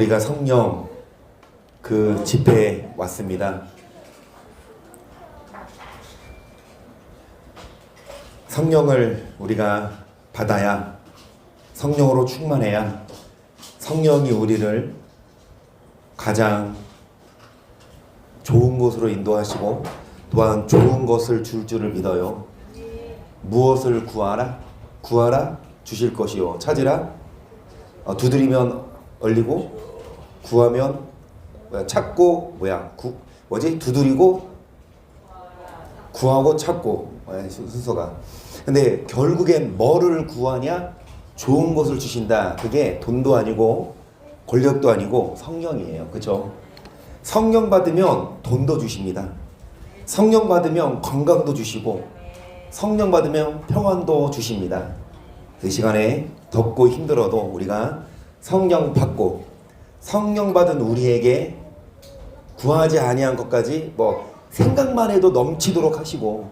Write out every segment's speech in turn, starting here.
우리가 성령 그 집회에 왔습니다. 성령을 우리가 받아야, 성령으로 충만해야 성령이 우리를 가장 좋은 곳으로 인도하시고 또한 좋은 것을 줄 줄을 믿어요. 무엇을 구하라? 구하라 주실 것이요. 찾으라 두드리면 열리고, 구하면 찾고 두드리고 구하고 찾고, 순서가. 근데 결국엔 뭐를 구하냐? 좋은 것을 주신다. 그게 돈도 아니고 권력도 아니고 성령이에요. 그렇죠? 성령 받으면 돈도 주십니다. 성령 받으면 건강도 주시고, 성령 받으면 평안도 주십니다. 이 시간에 덥고 힘들어도 우리가 성령 받고, 성령 받은 우리에게 구하지 아니한 것까지 생각만 해도 넘치도록 하시고,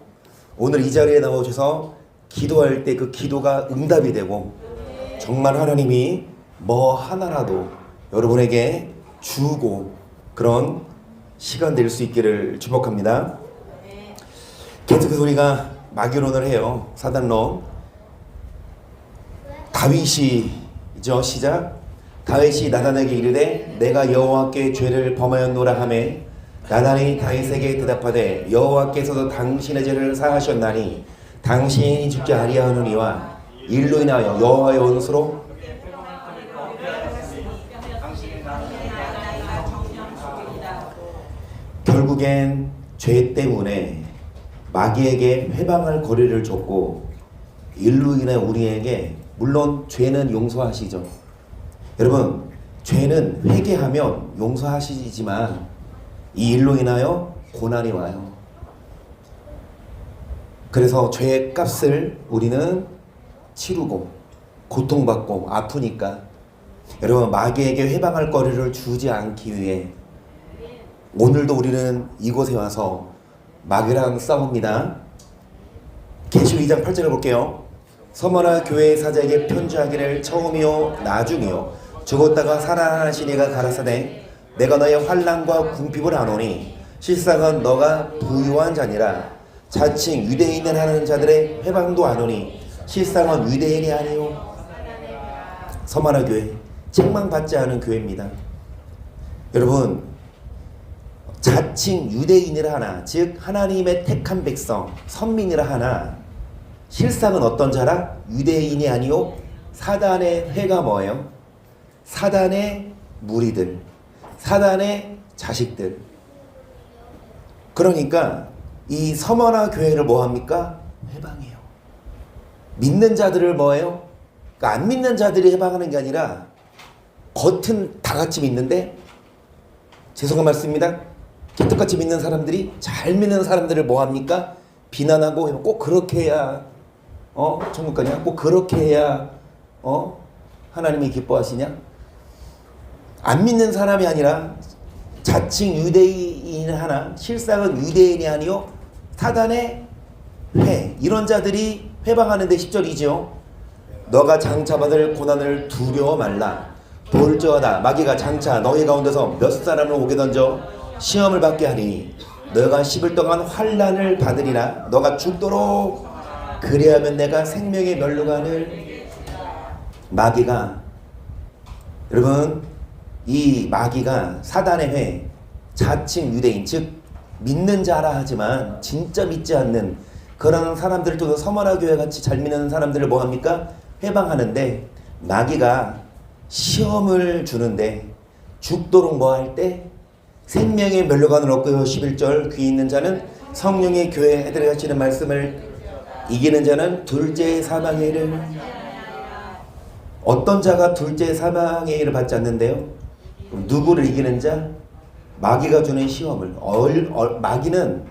오늘 이 자리에 나오셔서 기도할 때 그 기도가 응답이 되고, 정말 하나님이 뭐 하나라도 여러분에게 주고, 그런 시간 될 수 있기를 축복합니다. 계속해서 우리가 마귀론을 해요. 사단론. 다윗이죠. 시작. 다윗이 나단에게 이르되 내가 여호와께 죄를 범하였노라 하매, 나단이 다윗에게 대답하되 여호와께서도 당신의 죄를 사하셨나니 당신이 죽지 아니하느니와 일로 인하여 여호와의 원수로 결국엔 죄 때문에 마귀에게 회방할 거리를 줬고, 일로 인해 우리에게, 물론 죄는 용서하시죠. 여러분, 죄는 회개하면 용서하시지만 이 일로 인하여 고난이 와요. 그래서 죄의 값을 우리는 치르고 고통받고 아프니까, 여러분, 마귀에게 회방할 거리를 주지 않기 위해 오늘도 우리는 이곳에 와서 마귀랑 싸웁니다. 계시록 2장 8절을 볼게요. 서머나 교회의 사자에게 편지하기를 처음이요 나중이요 죽었다가 살아나신 이가 가라사대 내가 너의 환난과 궁핍을 아노니 실상은 너가 부유한 자니라. 자칭 유대인을 하는 자들의 회방도 아노니 실상은 유대인이 아니요. 서머나 교회, 책망받지 않은 교회입니다. 여러분, 자칭 유대인이라 하나, 즉 하나님의 택한 백성, 선민이라 하나, 실상은 어떤 자라? 유대인이 아니요 사단의 회가 뭐예요? 사단의 무리들, 사단의 자식들. 그러니까 이 서머나 교회를 뭐합니까? 회방해요. 믿는 자들을 뭐예요? 그러니까 안 믿는 자들이 해방하는 게 아니라, 겉은 다 같이 믿는데, 죄송한 말씀입니다, 똑같이 믿는 사람들이 잘 믿는 사람들을 뭐합니까? 비난하고, 꼭 그렇게 해야 천국 가냐? 꼭 그렇게 해야 하나님이 기뻐하시냐? 안 믿는 사람이 아니라 자칭 유대인 하나, 실상은 유대인이 아니요 사단의 회, 이런 자들이 회방하는데 10절이죠. 너가 장차받을 고난을 두려워 말라. 볼지어다 마귀가 장차 너희 가운데서 몇 사람을 오게 던져 시험을 받게 하니 너가 10일 동안 환난을 받으리라. 너가 죽도록 그리하면 내가 생명의 멸류관을. 마귀가, 여러분, 이 마귀가 사단의 회, 자칭 유대인, 즉 믿는 자라 하지만 진짜 믿지 않는 그런 사람들을 또 서머나 교회 같이 잘 믿는 사람들을 뭐합니까? 회방하는데, 마귀가 시험을 주는데 죽도록 뭐할 때? 생명의 멸류관을 얻고요. 11절 귀 있는 자는 성령의 교회에 해드리시는 말씀을 이기는 자는 둘째 사망의 일을. 어떤 자가 둘째 사망의 일을 받지 않는데요? 누구를 이기는 자? 마귀가 주는 시험을. 마귀는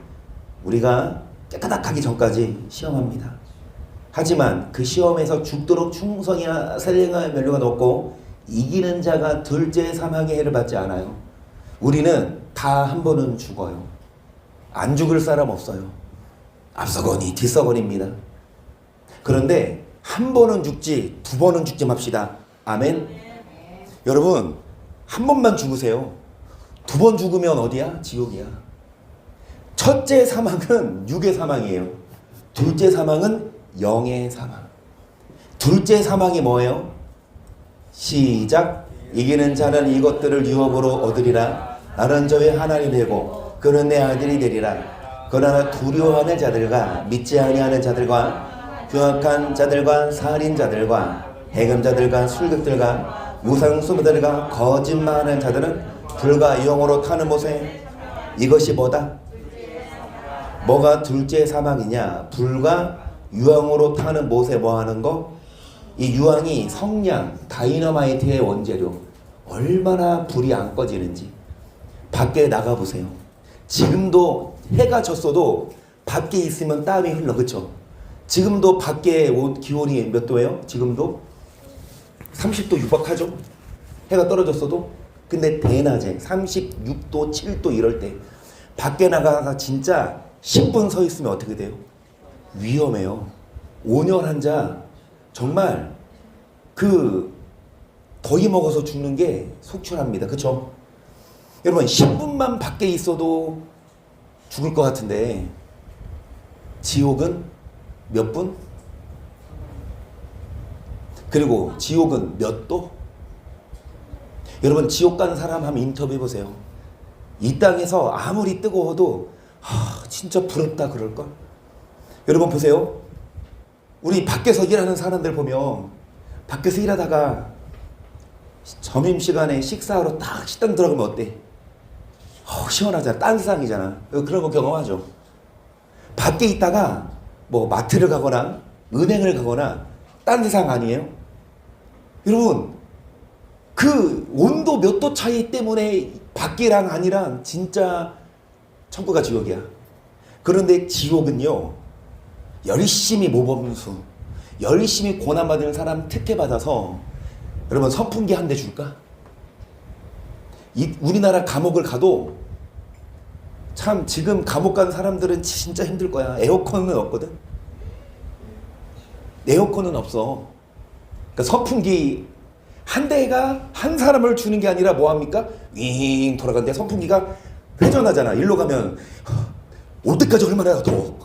우리가 깨끗하기 전까지 시험합니다. 하지만 그 시험에서 죽도록 충성이나 생명의 멸류관을 얻고 이기는 자가 둘째 사망의 해를 받지 않아요. 우리는 다 한 번은 죽어요. 안 죽을 사람 없어요. 앞서거니 뒤서거니입니다. 그런데 한 번은 죽지 두 번은 죽지 맙시다. 아멘. 여러분, 한 번만 죽으세요. 두 번 죽으면 어디야? 지옥이야. 첫째 사망은 육의 사망이에요. 둘째 사망은 영의 사망. 둘째 사망이 뭐예요? 시작. 이기는 자는 이것들을 유업으로 얻으리라. 나는 저의 하나님 되고 그는 내 아들이 되리라. 그러나 두려워하는 자들과 믿지 아니하는 자들과 교악한 자들과 살인자들과 해금자들과 술객들과 우상숭배들과 거짓말하는 자들은 불과 영으로 타는 못에 이것이 뭐다? 뭐가 둘째 사망이냐? 불과 유황으로 타는 못에 뭐하는 거? 이 유황이 성냥, 다이너마이트의 원재료. 얼마나 불이 안 꺼지는지 밖에 나가보세요. 지금도 해가 졌어도 밖에 있으면 땀이 흘러. 그쵸? 지금도 밖에 기온이 몇 도예요? 지금도 30도 육박하죠? 해가 떨어졌어도. 근데 대낮에 36도 7도 이럴 때 밖에 나가가 진짜 10분 서 있으면 어떻게 돼요? 위험해요. 온열 환자 정말 더위 먹어서 죽는 게 속출합니다. 그쵸? 여러분 10분만 밖에 있어도 죽을 것 같은데 지옥은 몇 분? 그리고 지옥은 몇 도? 여러분 지옥 간 사람 한번 인터뷰해 보세요. 이 땅에서 아무리 뜨거워도 진짜 부럽다 그럴걸? 여러분 보세요. 우리 밖에서 일하는 사람들 보면 밖에서 일하다가 점심시간에 식사하러 딱 식당 들어가면 어때? 시원하잖아. 딴 세상이잖아. 그런 거 경험하죠. 밖에 있다가 뭐 마트를 가거나 은행을 가거나 딴 세상 아니에요? 여러분 그 온도 몇 도 차이 때문에 밖이랑 아니랑 진짜 천국과 지옥이야. 그런데 지옥은요 열심히 모범수, 열심히 고난받는 사람 특혜받아서 여러분 선풍기 한 대 줄까? 우리나라 감옥을 가도 참 지금 감옥 간 사람들은 진짜 힘들 거야. 에어컨은 없거든. 에어컨은 없어. 그러니까 선풍기 한 대가 한 사람을 주는 게 아니라 뭐합니까? 윙 돌아가는데 선풍기가 회전하잖아. 일로 가면 올 때까지 얼마나 더워.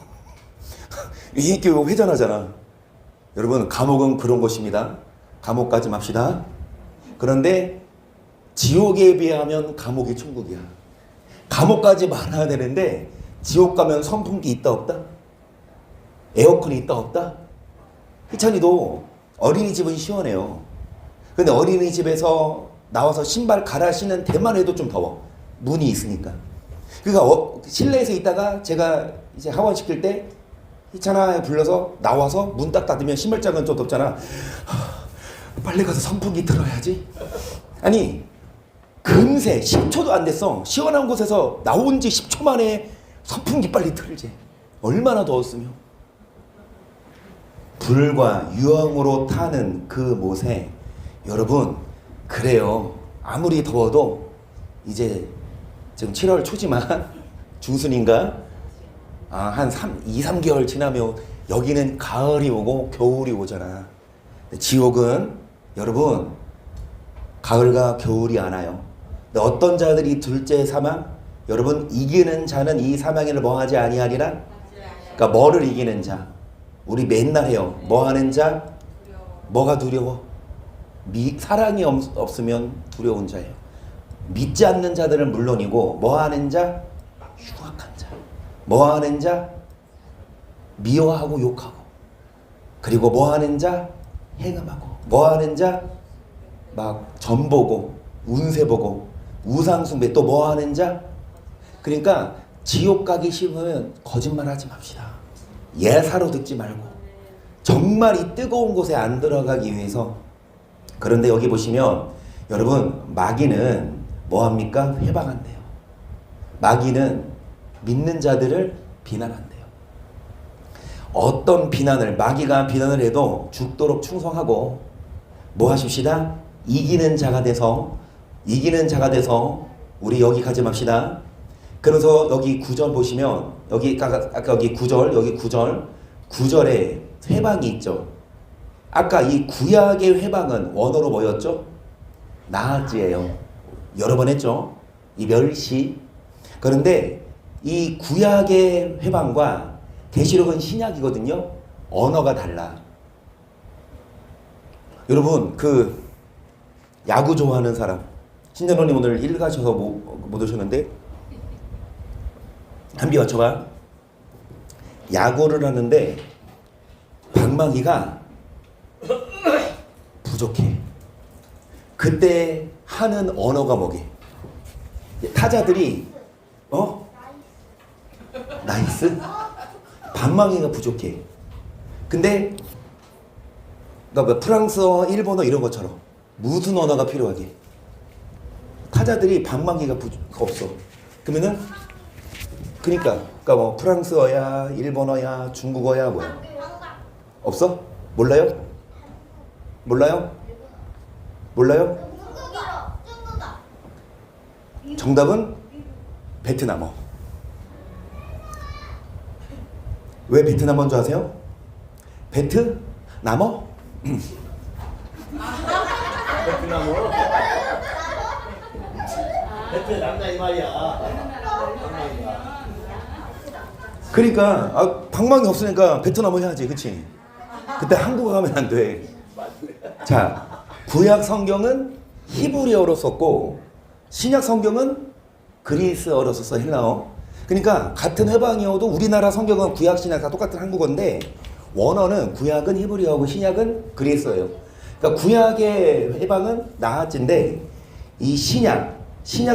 이렇게 회전하잖아. 여러분 감옥은 그런 것입니다. 감옥 가지 맙시다. 그런데 지옥에 비하면 감옥이 천국이야. 감옥 가지 말아야 되는데 지옥 가면 선풍기 있다 없다? 에어컨이 있다 없다? 희찬이도 어린이집은 시원해요. 근데 어린이집에서 나와서 신발 갈아 신는 데만 해도 좀 더워. 문이 있으니까. 그러니까 실내에서 있다가 제가 이제 하원시킬 때 희찬아 불러서 나와서 문 딱 닫으면 신발장은 좀 덥잖아. 빨리 가서 선풍기 틀어야지. 아니 금세 10초도 안 됐어. 시원한 곳에서 나온 지 10초 만에 선풍기 빨리 틀지. 얼마나 더웠으면. 불과 유황으로 타는 그 못에 여러분 그래요. 아무리 더워도 이제 지금 7월 초지만 중순인가? 한 2, 3개월 지나면 여기는 가을이 오고 겨울이 오잖아. 지옥은 여러분 가을과 겨울이 안 와요. 근데 어떤 자들이 둘째 사망? 여러분 이기는 자는 이 사망을 뭐하지 아니하리라? 그러니까 뭐를 이기는 자? 우리 맨날 해요. 뭐하는 자? 뭐가 두려워? 사랑이 없으면 두려운 자예요. 믿지 않는 자들은 물론이고 뭐하는 자? 흉악한 자. 뭐하는 자? 미워하고 욕하고. 그리고 뭐하는 자? 행음하고. 뭐하는 자? 막 점보고 운세 보고 우상숭배. 또 뭐하는 자? 그러니까 지옥 가기 싫으면 거짓말하지 맙시다. 예사로 듣지 말고 정말 이 뜨거운 곳에 안 들어가기 위해서. 그런데 여기 보시면 여러분 마귀는 뭐합니까? 회방한대요. 마귀는 믿는 자들을 비난한대요. 어떤 비난을 마귀가 비난을 해도 죽도록 충성하고 뭐 하십시다? 이기는 자가 돼서 우리 여기 가지 맙시다. 그래서 여기 9절 보시면 여기 아까 여기 9절 여기 9절에 회방이 있죠. 아까 이 구약의 회방은 원어로 뭐였죠? 나아지예요. 여러 번 했죠. 이 멸시. 그런데 이 구약의 회방과 계시록은 신약이거든요. 언어가 달라. 여러분 그 야구 좋아하는 사람, 신전원님 오늘 일 가셔서 못 오셨는데 한비 맞춰봐. 야구를 하는데 방망이가 부족해. 그때 하는 언어가 뭐게? 타자들이 나이스? 방망이가 부족해. 근데 그러니까 프랑스어, 일본어 이런 것처럼 무슨 언어가 필요하게? 타자들이 방망이가 없어. 그러면은 그러니까 뭐 프랑스어야, 일본어야, 중국어야 뭐야? 없어? 몰라요? 몰라요? 몰라요? 정답은 베트남어. 왜 베트남어인 줄 아세요? 베트남어? 베트남어? 베트남다 이 말이야. 그러니까 방망이 없으니까 베트남어 해야지, 그치? 그때 한국어 가면 안 돼. 자, 구약 성경은 히브리어로 썼고 신약 성경은 그리스어로 썼어, 헬라어. 그러니까 같은 회방이어도 우리나라 성경은 구약 신약 다 똑같은 한국어인데 원어는 구약은 히브리어고 신약은 그리스어예요. 그러니까 구약의 회방은 나아진데 이 신약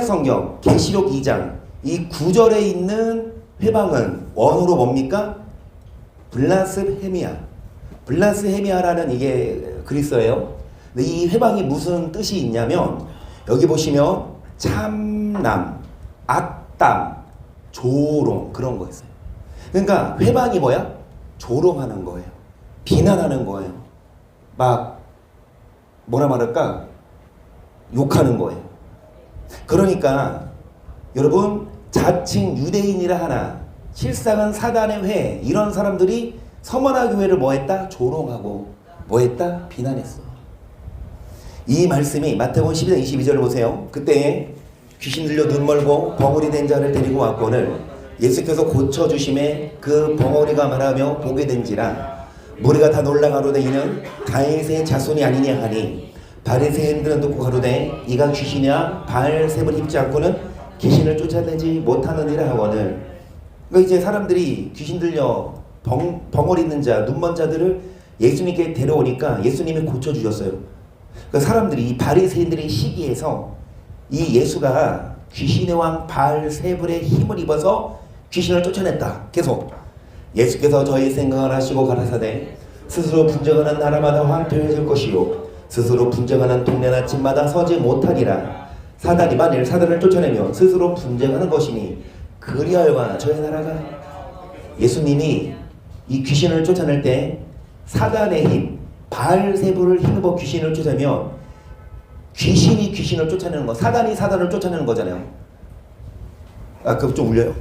성경 계시록 2장 이 9절에 있는 회방은 원어로 뭡니까? 블라스헤미아. 블라스헤미아라는 이게 그리스어예요. 근데 이 회방이 무슨 뜻이 있냐면 여기 보시면 참남, 악담, 조롱 그런 거 있어요. 그러니까 회방이 뭐야? 조롱하는 거예요. 비난하는 거예요. 막 뭐라 말할까? 욕하는 거예요. 그러니까 여러분 자칭 유대인이라 하나 실상은 사단의 회 이런 사람들이 서머나 교회를 뭐했다? 조롱하고 뭐했다? 비난했어. 이 말씀이 마태복음 12장 22절을 보세요. 그때 귀신 들려 눈 멀고 벙어리 된 자를 데리고 왔거늘 예수께서 고쳐주심에 그 벙어리가 말하며 보게 된지라 무리가 다 놀라가로되 이는 다윗의 자손이 아니냐 하니 바리새인들은 듣고 가로되 이가 귀신이야 바알셈을 입지 않고는 귀신을 쫓아내지 못하느니라 하거늘. 그러니까 이제 사람들이 귀신 들려 벙어리 있는 자, 눈먼 자들을 예수님께 데려오니까 예수님이 고쳐주셨어요. 그 사람들이 이 바리새인들의 시기에서 이 예수가 귀신의 왕 바알세불의 힘을 입어서 귀신을 쫓아냈다. 계속 예수께서 저희 생각을 하시고 가라사대 스스로 분쟁하는 나라마다 황폐해질 것이요 스스로 분쟁하는 동네나 집마다 서지 못하리라. 사단이 만일 사단을 쫓아내면 스스로 분쟁하는 것이니 그리하여가 저희 나라가. 예수님이 이 귀신을 쫓아낼 때 사단의 힘 바알세불을 힘입어 귀신을 쫓아내면 귀신이 귀신을 쫓아내는 거, 사단이 사단을 쫓아내는 거잖아요. 그거 좀 울려요?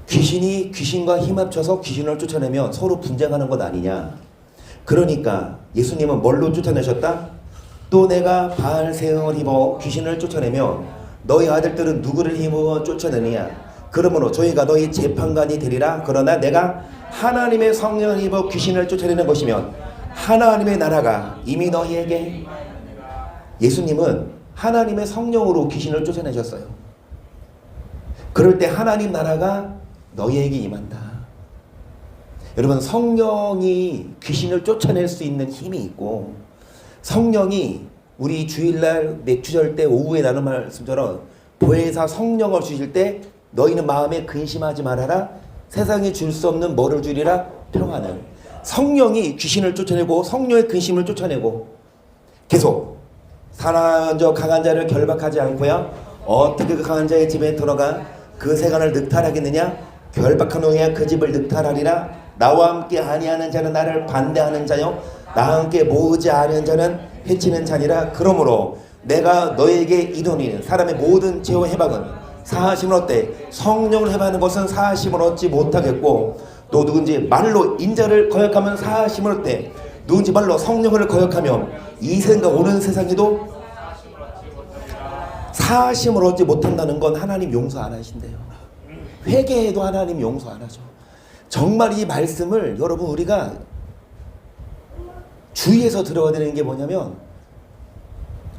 귀신이 귀신과 힘 합쳐서 귀신을 쫓아내면 서로 분쟁하는 것 아니냐. 그러니까 예수님은 뭘로 쫓아내셨다? 또 내가 바알세응을 힘입어 귀신을 쫓아내면 너희 아들들은 누구를 힘입어 쫓아내느냐. 그러므로 저희가 너희 재판관이 되리라. 그러나 내가 하나님의 성령을 힘입어 귀신을 쫓아내는 것이면 하나님의 나라가 이미 너희에게. 예수님은 하나님의 성령으로 귀신을 쫓아내셨어요. 그럴 때 하나님 나라가 너희에게 임한다. 여러분 성령이 귀신을 쫓아낼 수 있는 힘이 있고 성령이 우리 주일날 맥주절 때 오후에 나눈 말씀처럼 보혜사 성령을 주실 때 너희는 마음에 근심하지 말아라. 세상에 줄 수 없는 뭐를 주리라? 평안을. 성령이 귀신을 쫓아내고 성령의 근심을 쫓아내고 계속 사나운 강한 자를 결박하지 않고야 어떻게 그 강한 자의 집에 들어가 그 세간을 늑탈하겠느냐? 결박한 후에 그 집을 늑탈하리라. 나와 함께 아니하는 자는 나를 반대하는 자요 나와 함께 모으지 않은 자는 해치는 자니라. 그러므로 내가 너에게 이르노니 사람의 모든 죄와 해방은 사하심을 얻되 성령을 해방하는 것은 사하심을 얻지 못하겠고 또 누군지 말로 인자를 거역하면 사하심을 얻되 누군지 말로 성령을 거역하면 이 생각 오는 세상에도 사하심을 얻지 못한다는 건 하나님 용서 안 하신대요. 회개해도 하나님 용서 안 하죠. 정말 이 말씀을 여러분 우리가 주의해서 들어야 되는 게 뭐냐면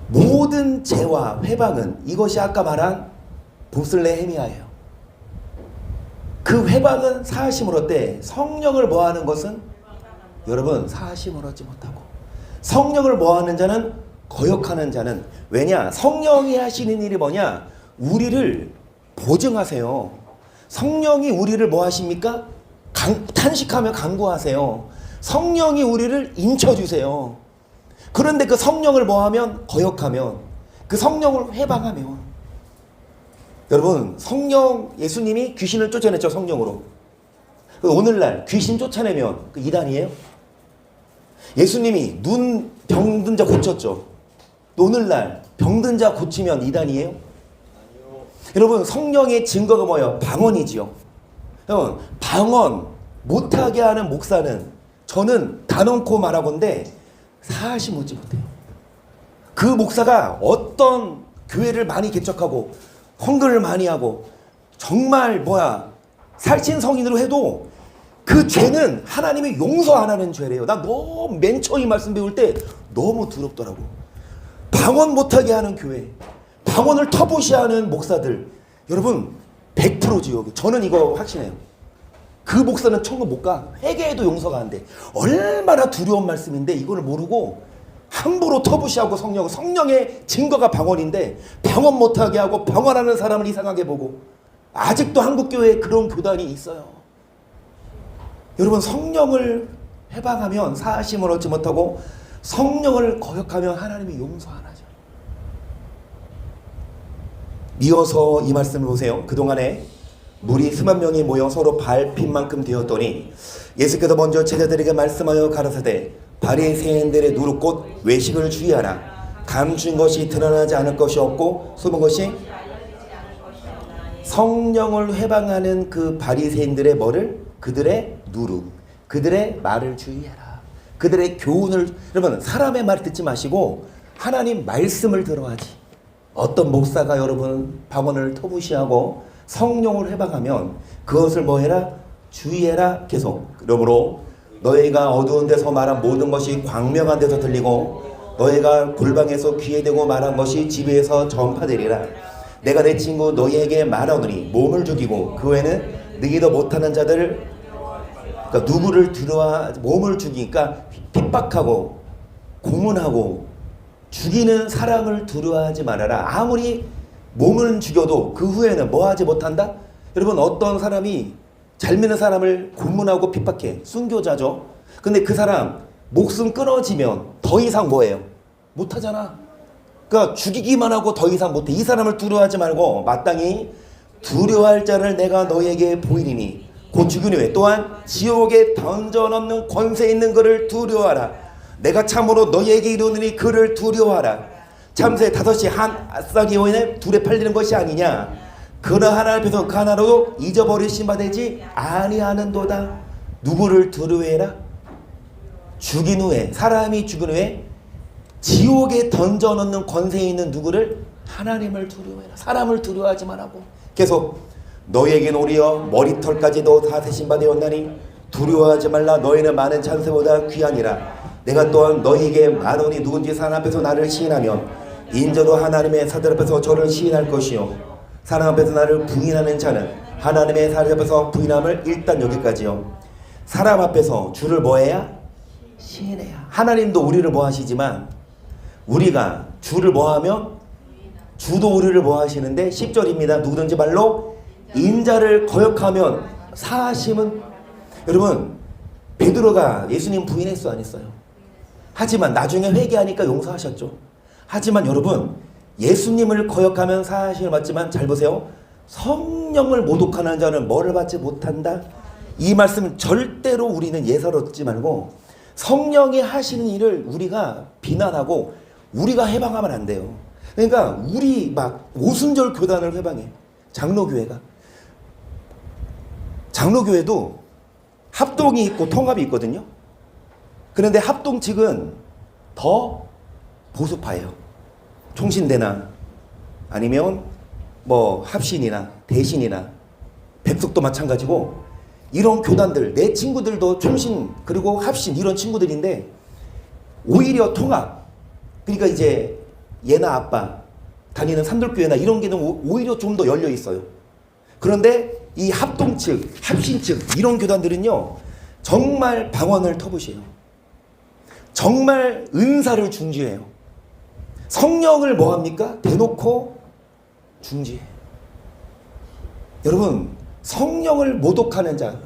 모든 죄와 회방은 이것이 아까 말한 보슬레헤미아예요. 그 회방은 사하심을 얻되 성령을 모하는 것은 여러분 사하심을 얻지 못하고 성령을 모하는 자는 거역하는 자는 왜냐? 성령이 하시는 일이 뭐냐? 우리를 보증하세요. 성령이 우리를 뭐 하십니까? 탄식하며 간구하세요. 성령이 우리를 인쳐주세요. 그런데 그 성령을 뭐하면? 거역하면 그 성령을 회방하면 여러분 성령 예수님이 귀신을 쫓아냈죠. 성령으로. 오늘날 귀신 쫓아내면 그 이단이에요? 예수님이 눈 병든 자 고쳤죠. 오늘날 병든 자 고치면 이단이에요? 아니요. 여러분 성령의 증거가 뭐예요? 방언이지요. 여러분 방언 못하게 하는 목사는 저는 단언코 말하건대 사하심 얻지 못해요. 그 목사가 어떤 교회를 많이 개척하고 헌금을 많이 하고 정말 살신성인으로 해도 그 죄는 하나님이 용서 안 하는 죄래요. 나 너무 맨 처음 이 말씀 배울 때 너무 두렵더라고. 방언 못하게 하는 교회, 방언을 터부시하는 목사들, 여러분 100% 지옥이에요. 저는 이거 확신해요. 그 목사는 천국 못 가. 회개해도 용서가 안 돼. 얼마나 두려운 말씀인데 이걸 모르고 함부로 터부시하고 성령의 증거가 방언인데 방언 못하게 하고 방언하는 사람을 이상하게 보고 아직도 한국 교회에 그런 교단이 있어요. 여러분 성령을 해방하면 사하심을 얻지 못하고 성령을 거역하면 하나님이 용서 안 하죠. 이어서 이 말씀을 보세요. 그동안에 무리 수만 명이 모여 서로 밟힌 되었더니 예수께서 먼저 제자들에게 말씀하여 가라사대 바리새인들의 누룩 곧 외식을 주의하라. 감춘 것이 드러나지 않을 것이 없고 숨은 것이 성령을 회방하는 그 바리새인들의 뭐를? 그들의 누룩, 그들의 말을 주의해라. 그들의 교훈을 여러분 사람의 말 듣지 마시고 하나님 말씀을 들어야지. 어떤 목사가 여러분 방언을 터부시하고 성령을 회방하면 그것을 뭐해라? 주의해라. 계속. 그러므로 너희가 어두운 데서 말한 모든 것이 광명한 데서 들리고 너희가 골방에서 귀에 대고 말한 것이 집에서 전파되리라. 내가 내 친구 너희에게 말하노니 몸을 죽이고 그 외에는 너희도 못하는 자들을 그러니까 누구를 두려워 몸을 죽이니까 핍박하고 고문하고 죽이는 사람을 두려워하지 말아라. 아무리 몸을 죽여도 그 후에는 뭐 하지 못한다? 여러분 어떤 사람이 잘 믿는 사람을 고문하고 핍박해. 순교자죠. 근데 그 사람 목숨 끊어지면 더 이상 뭐예요? 못하잖아. 그러니까 죽이기만 하고 더 이상 못해. 이 사람을 두려워하지 말고 마땅히 두려워할 자를 내가 너에게 보이리니 곧 죽은 후에 또한 지옥에 던져넣는 권세 있는 그를 두려워하라. 내가 참으로 너희에게 이르노니 그를 두려워하라. 참새 5이 한 아싸리 오인에 둘에 팔리는 것이 아니냐. 그러나 하나 앞에서 그 하나로도 잊어버리신 바 되지 아니하는도다. 누구를 두려워해라? 죽인 후에 사람이 죽은 후에 지옥에 던져넣는 권세 있는 누구를? 하나님을 두려워해라. 사람을 두려워하지 말라고. 계속 너희에겐 오리여 머리털까지도 다 세신 바 되었나니 두려워하지 말라. 너희는 많은 찬새보다 귀하니라. 내가 또한 너희에게 말하노니 누군지 사람 앞에서 나를 시인하면 인자도 하나님의 사들 앞에서 저를 시인할 것이요 사람 앞에서 나를 부인하는 자는 하나님의 사들 앞에서 부인함을 일단 여기까지요. 사람 앞에서 주를 뭐해야? 시인해야. 하나님도 우리를 뭐하시지만 우리가 주를 뭐하면 주도 우리를 뭐하시는데 10절입니다. 누구든지 말로 인자를 거역하면 사하심은 여러분 베드로가 예수님 부인했어 안 했어요? 하지만 나중에 회개하니까 용서하셨죠. 하지만 여러분 예수님을 거역하면 사하심을 받지만 잘 보세요. 성령을 모독하는 자는 뭐를 받지 못한다? 이 말씀 절대로 우리는 예사롭지 말고 성령이 하시는 일을 우리가 비난하고 우리가 해방하면 안 돼요. 그러니까 우리 막 오순절 교단을 해방해. 장로교회가. 장로교회도 합동이 있고 통합이 있거든요. 그런데 합동 측은 더 보수파예요. 총신대나 아니면 뭐 합신이나 대신이나 백석도 마찬가지고, 이런 교단들, 내 친구들도 총신 그리고 합신 이런 친구들인데 오히려 통합, 그러니까 이제 얘나 아빠 다니는 산돌교회나 이런 게는 오히려 좀 더 열려 있어요. 그런데 이 합동 측, 합신 측 이런 교단들은요 정말 방언을 터부시해요. 정말 은사를 중지해요. 성령을 뭐합니까? 대놓고 중지해요. 여러분, 성령을 모독하는 자,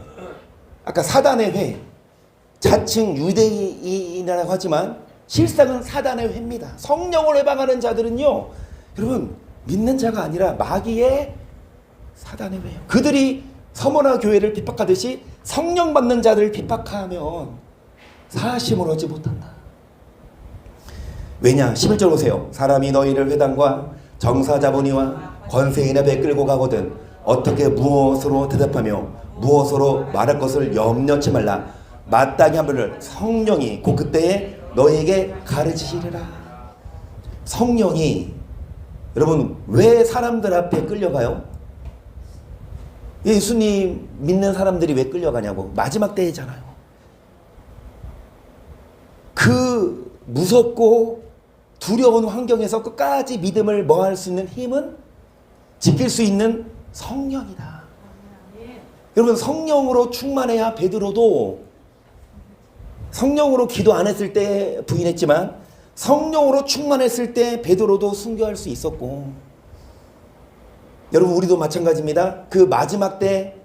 아까 사단의 회, 자칭 유대인이라고 하지만 실상은 사단의 회입니다. 성령을 회방하는 자들은요, 여러분 믿는 자가 아니라 마귀의 사단의 회예요. 그들이 서머나 교회를 핍박하듯이 성령 받는 자들을 핍박하면 사심을 얻지 못한다. 왜냐? 11절 보세요. 사람이 너희를 회당과 정사자본이와 권세인의 배 끌고 가거든 어떻게 무엇으로 대답하며 무엇으로 말할 것을 염려치 말라. 마땅히 한 분을 성령이 곧 그때에 너희에게 가르치시리라. 성령이, 여러분 왜 사람들 앞에 끌려가요? 예수님 믿는 사람들이 왜 끌려가냐고. 마지막 때잖아요. 그 무섭고 두려운 환경에서 끝까지 믿음을 뭐할 수 있는 힘은 지킬 수 있는 성령이다. 여러분 성령으로 충만해야, 베드로도 성령으로 기도 안 했을 때 부인했지만 성령으로 충만했을 때 베드로도 순교할 수 있었고, 여러분 우리도 마찬가지입니다. 그 마지막 때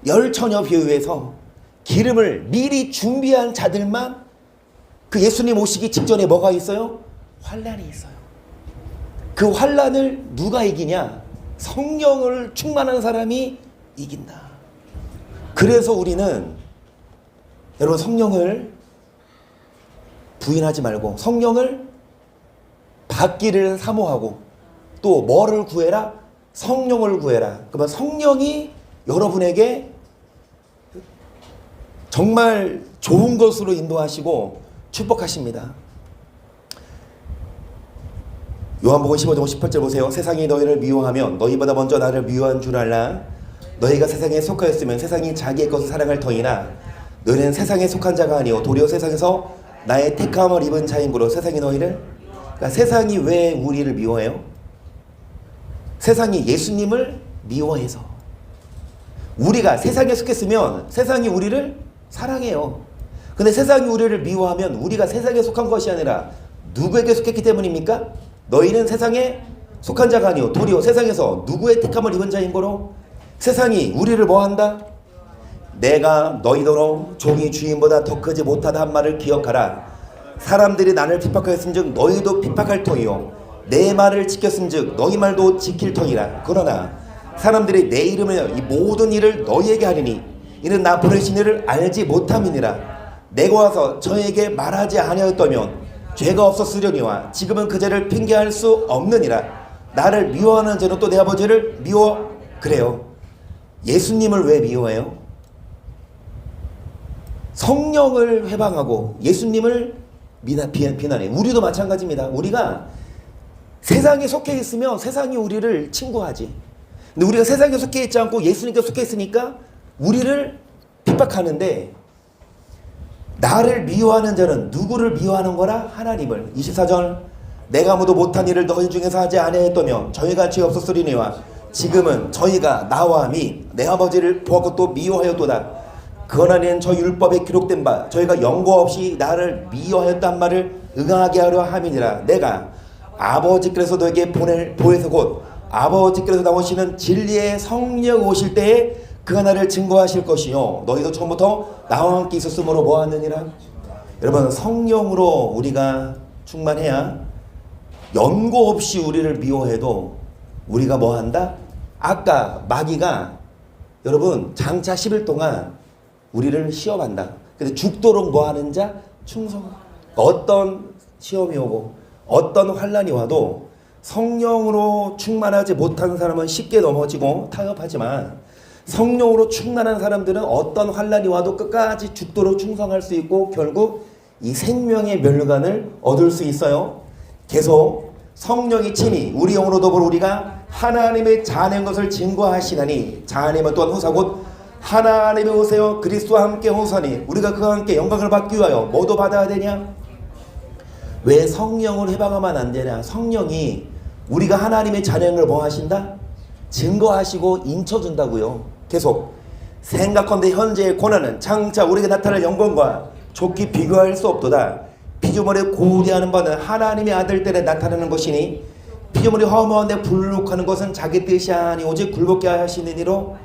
열처녀 비유에서 기름을 미리 준비한 자들만, 그 예수님 오시기 직전에 뭐가 있어요? 환란이 있어요. 그 환란을 누가 이기냐? 성령을 충만한 사람이 이긴다. 그래서 우리는 여러분 성령을 부인하지 말고 성령을 받기를 사모하고, 또 뭐를 구해라? 성령을 구해라. 그러면 성령이 여러분에게 정말 좋은 것으로 인도하시고 축복하십니다. 요한복음 15장 18절 보세요. 세상이 너희를 미워하면 너희보다 먼저 나를 미워한 줄 알라. 너희가 세상에 속하였으면 세상이 자기의 것을 사랑할 터이나 너희는 세상에 속한 자가 아니오 도리어 세상에서 나의 택함을 입은 자인고로 세상이 너희를, 그러니까 세상이 왜 우리를 미워해요? 세상이 예수님을 미워해서. 우리가 세상에 속했으면 세상이 우리를 사랑해요. 근데 세상이 우리를 미워하면 우리가 세상에 속한 것이 아니라 누구에게 속했기 때문입니까? 너희는 세상에 속한 자가 아니오 도리어 세상에서 누구의 택함을 입은 자인고로 세상이 우리를 뭐한다? 내가 너희더러 종이 주인보다 더 크지 못하다 한 말을 기억하라. 사람들이 나를 핍박하였음즉 너희도 핍박할 터이요 내 말을 지켰음즉 너희 말도 지킬 터이라. 그러나 사람들이 내 이름으로 이 모든 일을 너희에게 하리니 이는 나 보내신 이를 알지 못함이니라. 내가 와서 저에게 말하지 아니하였다면 죄가 없었으려니와 지금은 그 죄를 핑계할 수 없느니라. 나를 미워하는 자는 또 내 아버지를 미워. 그래요. 예수님을 왜 미워해요? 성령을 회방하고 예수님을 비난해. 우리도 마찬가지입니다. 우리가 세상에 속해 있으면 세상이 우리를 친구하지. 근데 우리가 세상에 속해 있지 않고 예수님께 속해 있으니까 우리를 핍박하는데, 나를 미워하는 자는 누구를 미워하는 거라? 하나님을. 24절 내가 아무도 못한 일을 너희 중에서 하지 아니하였다면 저희가 죄 없었으리니와 지금은 저희가 나와 및 내 아버지를 보았고 또 미워하였도다. 그러나는 저 율법에 기록된 바 저희가 연고 없이 나를 미워하였단 말을 응하게 하려 함이니라. 내가 아버지께서 너에게 보내서 곧 아버지께서 나오시는 진리의 성령 오실 때에 그가 나를 증거하실 것이요 너희도 처음부터 나와 함께 있었으므로 뭐하느니라. 여러분 성령으로 우리가 충만해야 연고 없이 우리를 미워해도 우리가 뭐한다? 아까 마귀가 여러분 장차 10일 동안 우리를 시험한다. 그래서 죽도록 뭐하는 자? 충성. 어떤 시험이 오고 어떤 환난이 와도 성령으로 충만하지 못한 사람은 쉽게 넘어지고 타협하지만 성령으로 충만한 사람들은 어떤 환란이 와도 끝까지 죽도록 충성할 수 있고 결국 이 생명의 멸관을 얻을 수 있어요. 계속 성령이 친히 우리 영으로 더불어 우리가 하나님의 자녀인 것을 증거하시나니, 자녀는 또한 후사 곧 하나님의 오세요 그리스도와 함께 호사니 우리가 그와 함께 영광을 받기 위하여 뭐도 받아야 되냐? 왜 성령을 해방하면 안 되냐? 성령이 우리가 하나님의 자녀인 걸 뭐 하신다? 증거하시고 인쳐준다고요. 계속 생각컨대 현재의 고난은 장차 우리에게 나타날 영광과 좋게 비교할 수 없도다. 피조물에 고대하는 바는 하나님의 아들 때에 나타나는 것이니 피조물이 허무한데 불룩하는 것은 자기 뜻이 아니 오직 굴복케 하시는 이로.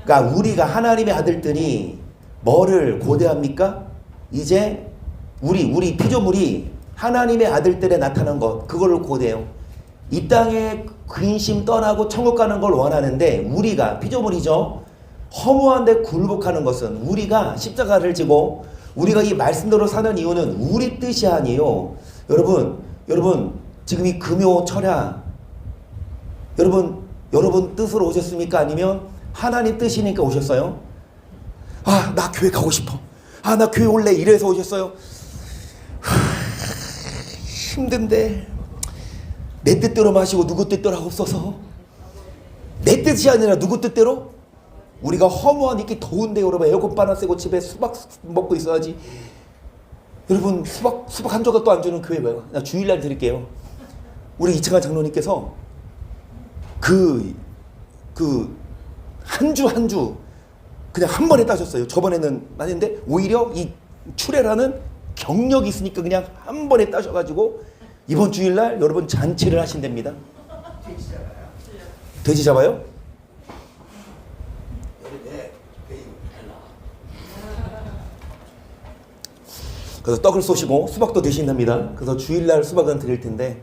그러니까 우리가 하나님의 아들들이 뭐를 고대합니까? 이제 우리 피조물이 하나님의 아들 때에 나타난 것, 그거를 고대해요. 이 땅에 근심 떠나고 천국 가는 걸 원하는데 우리가 피조물이죠. 허무한데 굴복하는 것은 우리가 십자가를 지고 우리가 이 말씀대로 사는 이유는 우리 뜻이 아니에요. 여러분 지금 이 금요 철야 여러분 뜻으로 오셨습니까? 아니면 하나님 뜻이니까 오셨어요? 아, 나 교회 가고 싶어. 아, 나 교회 올래. 이래서 오셨어요? 힘든데 내 뜻대로 마시고 누구 뜻대로 하고 없어서. 내 뜻이 아니라 누구 뜻대로? 우리가 허무한 이렇게 더운데 여러분 에어컨 바나 쐬고 집에 수박 먹고 있어야지. 여러분 수박 한 조각도 안 주는 교회 뭐예요? 나 주일날 드릴게요. 우리 이창환 장로님께서 한 주 그냥 한 번에 따셨어요. 저번에는 아닌데 오히려 이 출애라는 경력이 있으니까 그냥 한 번에 따셔가지고 이번 주일날 여러분 잔치를 하신답니다. 돼지 잡아요? 그래서 떡을 쏘시고 수박도 드신답니다. 그래서 주일날 수박은 드릴 텐데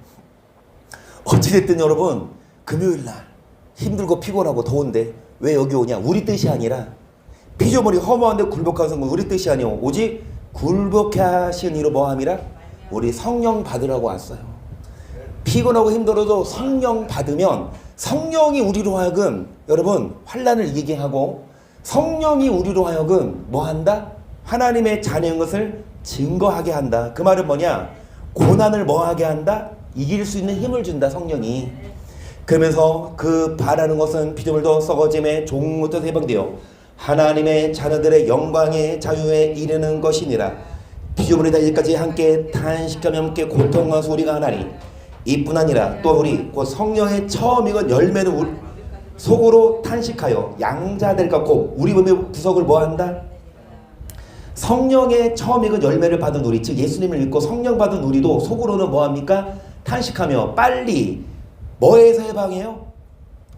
어찌됐든 여러분 금요일날 힘들고 피곤하고 더운데 왜 여기 오냐? 우리 뜻이 아니라 피조물이 허무한데 굴복하는 성은 우리 뜻이 아니오 오직 굴복해 하신 이로 뭐함이라? 우리 성령 받으라고 왔어요. 피곤하고 힘들어도 성령 받으면 성령이 우리로 하여금 여러분 환난을 이기게 하고 성령이 우리로 하여금 뭐한다? 하나님의 자녀인 것을 증거하게 한다. 그 말은 뭐냐? 고난을 뭐하게 한다? 이길 수 있는 힘을 준다. 성령이. 그러면서 그 바라는 것은 피조물도 썩어짐에 종부터 해방되어 하나님의 자녀들의 영광의 자유에 이르는 것이니라. 피조물이 다 이까지 함께 탄식하며 함께 고통하서 우리가 하나니 이뿐 아니라 또 우리 곧 성령의 처음 익은 열매는 속으로 탄식하여 양자될 같고 우리 몸의 구석을 뭐한다? 성령의 처음 익은 열매를 받은 우리, 즉 예수님을 믿고 성령 받은 우리도 속으로는 뭐합니까? 탄식하며 빨리 뭐에서 해방해요?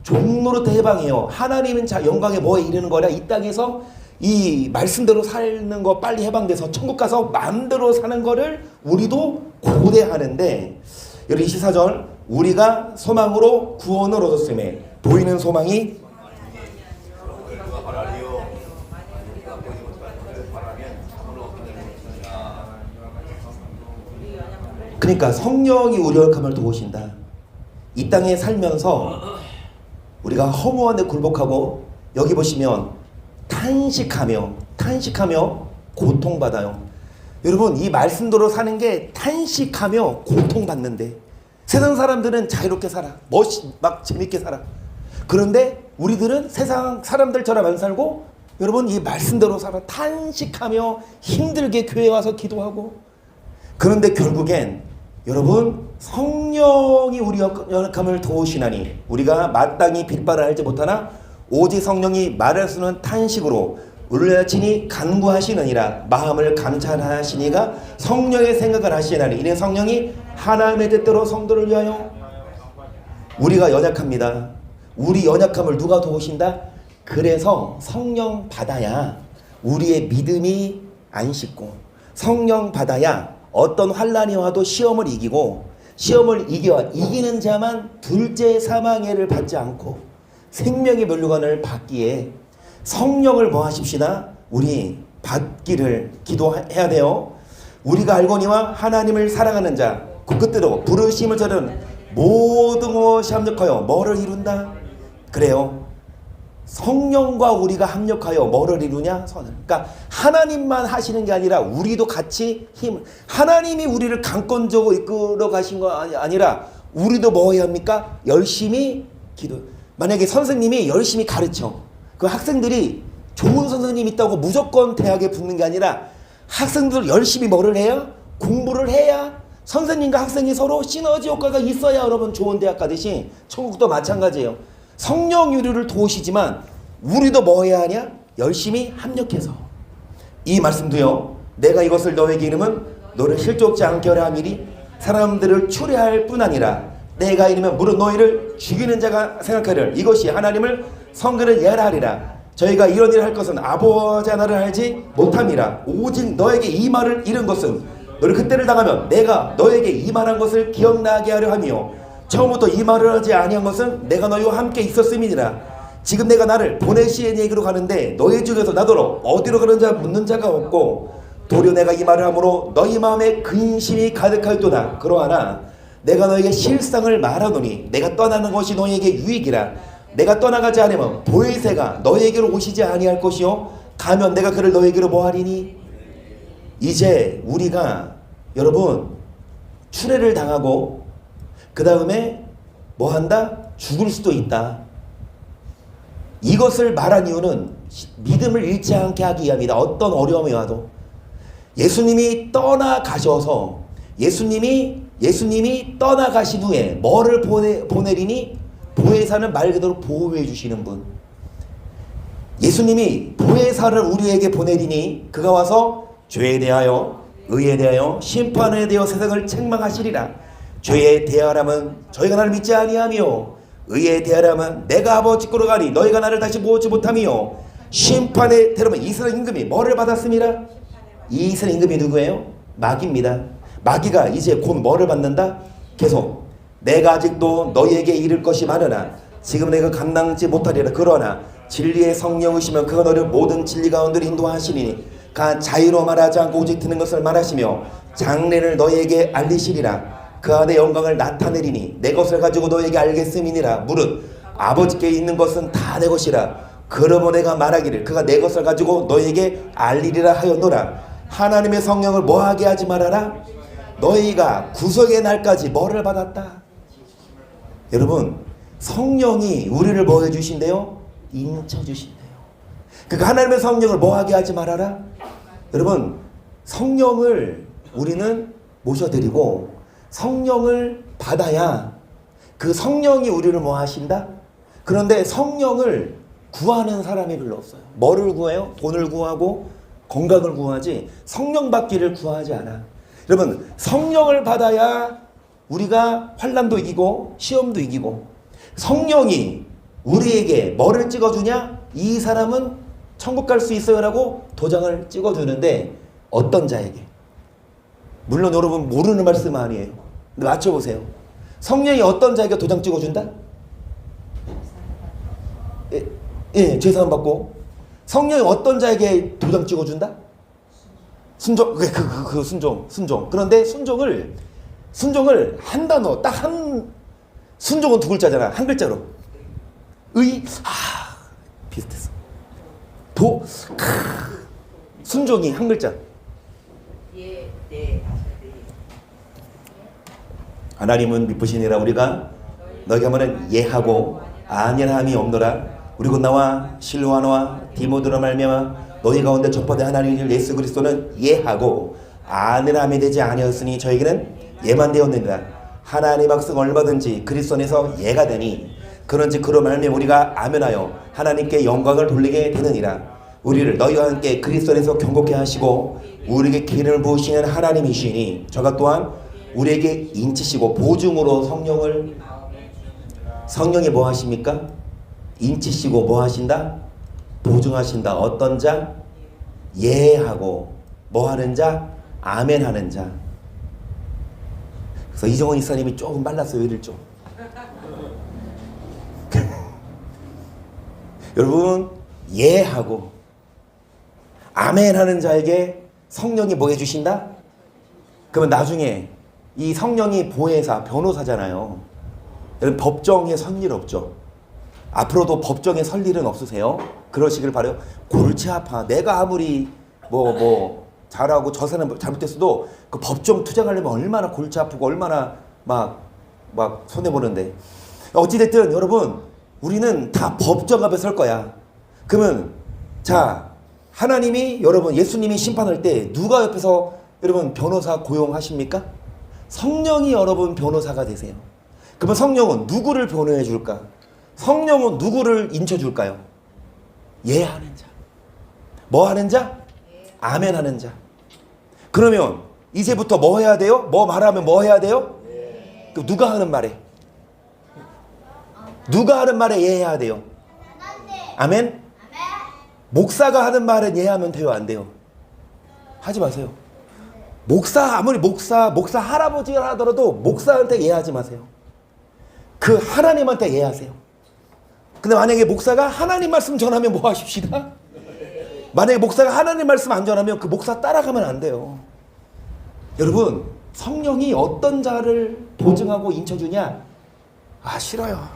종로로부터 해방해요. 하나님은 영광에 뭐에 이르는 거냐? 이 땅에서 이 말씀대로 사는 거 빨리 해방돼서 천국 가서 마음대로 사는 거를 우리도 고대하는데 여기 24절 우리가 소망으로 구원을 얻었음에 보이는 소망이 그러니까 성령이 우리 혈감을 도우신다. 이 땅에 살면서 우리가 허무한데 굴복하고 여기 보시면 탄식하며 고통받아요. 여러분 이 말씀대로 사는 게 탄식하며 고통받는데 세상 사람들은 자유롭게 살아. 막 재밌게 살아. 그런데 우리들은 세상 사람들처럼 안 살고 여러분 이 말씀대로 살아. 탄식하며 힘들게 교회에 와서 기도하고 그런데 결국엔 여러분 성령이 우리 연약함을 도우시나니 우리가 마땅히 빌바를 알지 못하나 오직 성령이 말할 수는 탄식으로 울려치니 간구하시느니라. 마음을 감찰하시니가 성령의 생각을 하시나니 이는 성령이 하나님의 뜻대로 성도를 위하여 우리가 연약합니다. 우리 연약함을 누가 도우신다? 그래서 성령 받아야 우리의 믿음이 안 식고 성령 받아야 어떤 환난이 와도 시험을 이기고 시험을 이기는 자만 둘째 사망해를 받지 않고 생명의 면류관을 받기에 성령을 뭐 하십시다? 우리 받기를 기도해야 돼요. 우리가 알거니와 하나님을 사랑하는 자 그 끝대로 부르심을 저는 모든 것이 합력하여 뭐를 이룬다? 그래요. 성령과 우리가 합력하여 뭐를 이루냐? 선을. 그러니까 하나님만 하시는 게 아니라 우리도 같이 하나님이 우리를 강권적으로 이끌어 가신 거 아니라 우리도 뭐 해야 합니까? 열심히 기도. 만약에 선생님이 열심히 가르쳐. 그 학생들이 좋은 선생님 있다고 무조건 대학에 붙는 게 아니라 학생들 열심히 뭐를 해야? 공부를 해야 선생님과 학생이 서로 시너지 효과가 있어야 여러분 좋은 대학 가듯이 천국도 마찬가지예요. 성령 유류를 도우시지만 우리도 뭐 해야 하냐? 열심히 합력해서. 이 말씀도요. 내가 이것을 너에게 이르면 너를 실족지 않게 하려 함이니 사람들을 추례할 뿐 아니라 내가 이르면 무릇 너희를 죽이는 자가 생각하리라. 이것이 하나님을 성그를 예하리라. 저희가 이런 일을 할 것은 아버지 하나를 알지 못함이라. 오직 너에게 이 말을 이른 것은 너를 그때를 당하면 내가 너에게 이 말한 것을 기억나게 하려 함이요 처음부터 이 말을 하지 아니한 것은 내가 너희와 함께 있었음이니라. 지금 내가 나를 보내시는 얘기로 가는데 너희 중에서 나더러 어디로 가는 자 묻는 자가 없고 도리어 내가 이 말을 함으로 너희 마음에 근심이 가득하였도다. 그러하나 내가 너에게 실상을 말하노니 내가 떠나는 것이 너희에게 유익이라. 내가 떠나가지 않으면 보혜새가 너희에게로 오시지 아니할 것이요 가면 내가 그를 너희에게로 뭐하리니. 이제 우리가 여러분 추례를 당하고 그 다음에 뭐한다? 죽을 수도 있다. 이것을 말한 이유는 믿음을 잃지 않게 하기 위함이다. 어떤 어려움이 와도 예수님이 떠나가셔서 예수님이 떠나가신 후에 뭐를 보내리니? 보혜사는 말 그대로 보호해 주시는 분. 예수님이 보혜사를 우리에게 보내리니 그가 와서 죄에 대하여 의에 대하여 심판에 대하여 세상을 책망하시리라. 죄에 대하라면 저희가 나를 믿지 아니하며 의에 대하라면 내가 아버지께로 가니 너희가 나를 다시 모으지 못하며 심판에 대하면 이스라엘 임금이 뭐를 받았습니다. 이스라엘 임금이 누구예요? 마귀입니다. 마귀가 이제 곧 뭐를 받는다? 계속 내가 아직도 너희에게 이를 것이 많으나 지금 내가 감당지 못하리라. 그러나 진리의 성령이시면 그가 너를 모든 진리 가운데로 인도하시니 가 자유로 말하지 않고 오직 듣는 것을 말하시며 장래를 너희에게 알리시리라. 그 안에 영광을 나타내리니 내 것을 가지고 너희에게 알겠음이니라. 무릇 아버지께 있는 것은 다 내 것이라. 그러므로 내가 말하기를 그가 내 것을 가지고 너희에게 알리리라 하였노라. 하나님의 성령을 뭐하게 하지 말아라. 너희가 구속의 날까지 뭐를 받았다. 여러분 성령이 우리를 뭐 해주신대요? 인쳐주신대요. 그러니까 하나님의 성령을 뭐하게 하지 말아라. 여러분 성령을 우리는 모셔드리고 성령을 받아야 그 성령이 우리를 뭐 하신다? 그런데 성령을 구하는 사람이 별로 없어요. 뭐를 구해요? 돈을 구하고 건강을 구하지 성령 받기를 구하지 않아. 여러분 성령을 받아야 우리가 환난도 이기고 시험도 이기고 성령이 우리에게 뭐를 찍어주냐? 이 사람은 천국 갈 수 있어요 라고 도장을 찍어주는데 어떤 자에게? 물론 여러분 모르는 말씀 아니에요. 근데 맞춰보세요. 성령이 어떤 자에게 도장 찍어준다? 죄사함 받고. 성령이 어떤 자에게 도장 찍어준다? 순종. 순종. 그런데 순종을 한 단어 딱 한 순종은 두 글자잖아. 한 글자로. 비슷했어. 순종이 한 글자. 하나님은 미쁘시니라. 우리가 너희가 말은 예하고 아니함이 없노라. 우리 곧 나와 실로아노와 디모데로 말미암아 너희 가운데 접하된 하나님 예수 그리스도는 예하고 아니함이 되지 아니었으니 저에게는 예만 되었느니라. 하나님 학생 얼마든지 그리스도 안에서 예가 되니 그런지 그로 말미암아 우리가 아멘하여 하나님께 영광을 돌리게 되느니라. 우리를 너희와 함께 그리스도 안에서 경고케 하시고 우리에게 기름을 부으시는 하나님이시니 저가 또한 우리에게 인치시고 보증으로 성령이 뭐 하십니까? 인치시고 뭐 하신다? 보증하신다. 어떤 자? 예하고 뭐 하는 자? 아멘 하는 자. 그래서 이정원 이사님이 조금 말랐어요. 이를 좀. 여러분 예하고 아멘 하는 자에게 성령이 뭐 해주신다? 그러면 나중에 이 성령이 보혜사, 변호사잖아요. 여러분 법정에 선 일 없죠. 앞으로도 법정에 설 일은 없으세요? 그러시길 바라요. 골치 아파. 내가 아무리 뭐 잘하고 저 사람 잘못했어도 그 법정 투쟁하려면 얼마나 골치 아프고 얼마나 막 손해보는데. 어찌됐든 여러분, 우리는 다 법정 앞에 설 거야. 그러면 자, 하나님이 여러분 예수님이 심판할 때 누가 옆에서 여러분 변호사 고용하십니까? 성령이 여러분 변호사가 되세요. 그러면 성령은 누구를 변호해 줄까? 성령은 누구를 인쳐 줄까요? 예하는 자. 뭐 하는 자? 아멘 하는 자. 그러면 이제부터 뭐 해야 돼요? 뭐 말하면 뭐 해야 돼요? 그 누가 하는 말에? 누가 하는 말에 예해야 돼요? 아멘? 목사가 하는 말은 예하면 돼요? 안 돼요? 하지 마세요. 아무리 목사 할아버지가 하더라도 목사한테 예하지 마세요. 그 하나님한테 예하세요. 근데 만약에 목사가 하나님 말씀 전하면 뭐 하십시다? 만약에 목사가 하나님 말씀 안 전하면 그 목사 따라가면 안 돼요. 여러분, 성령이 어떤 자를 보증하고 인쳐주냐? 아, 싫어요.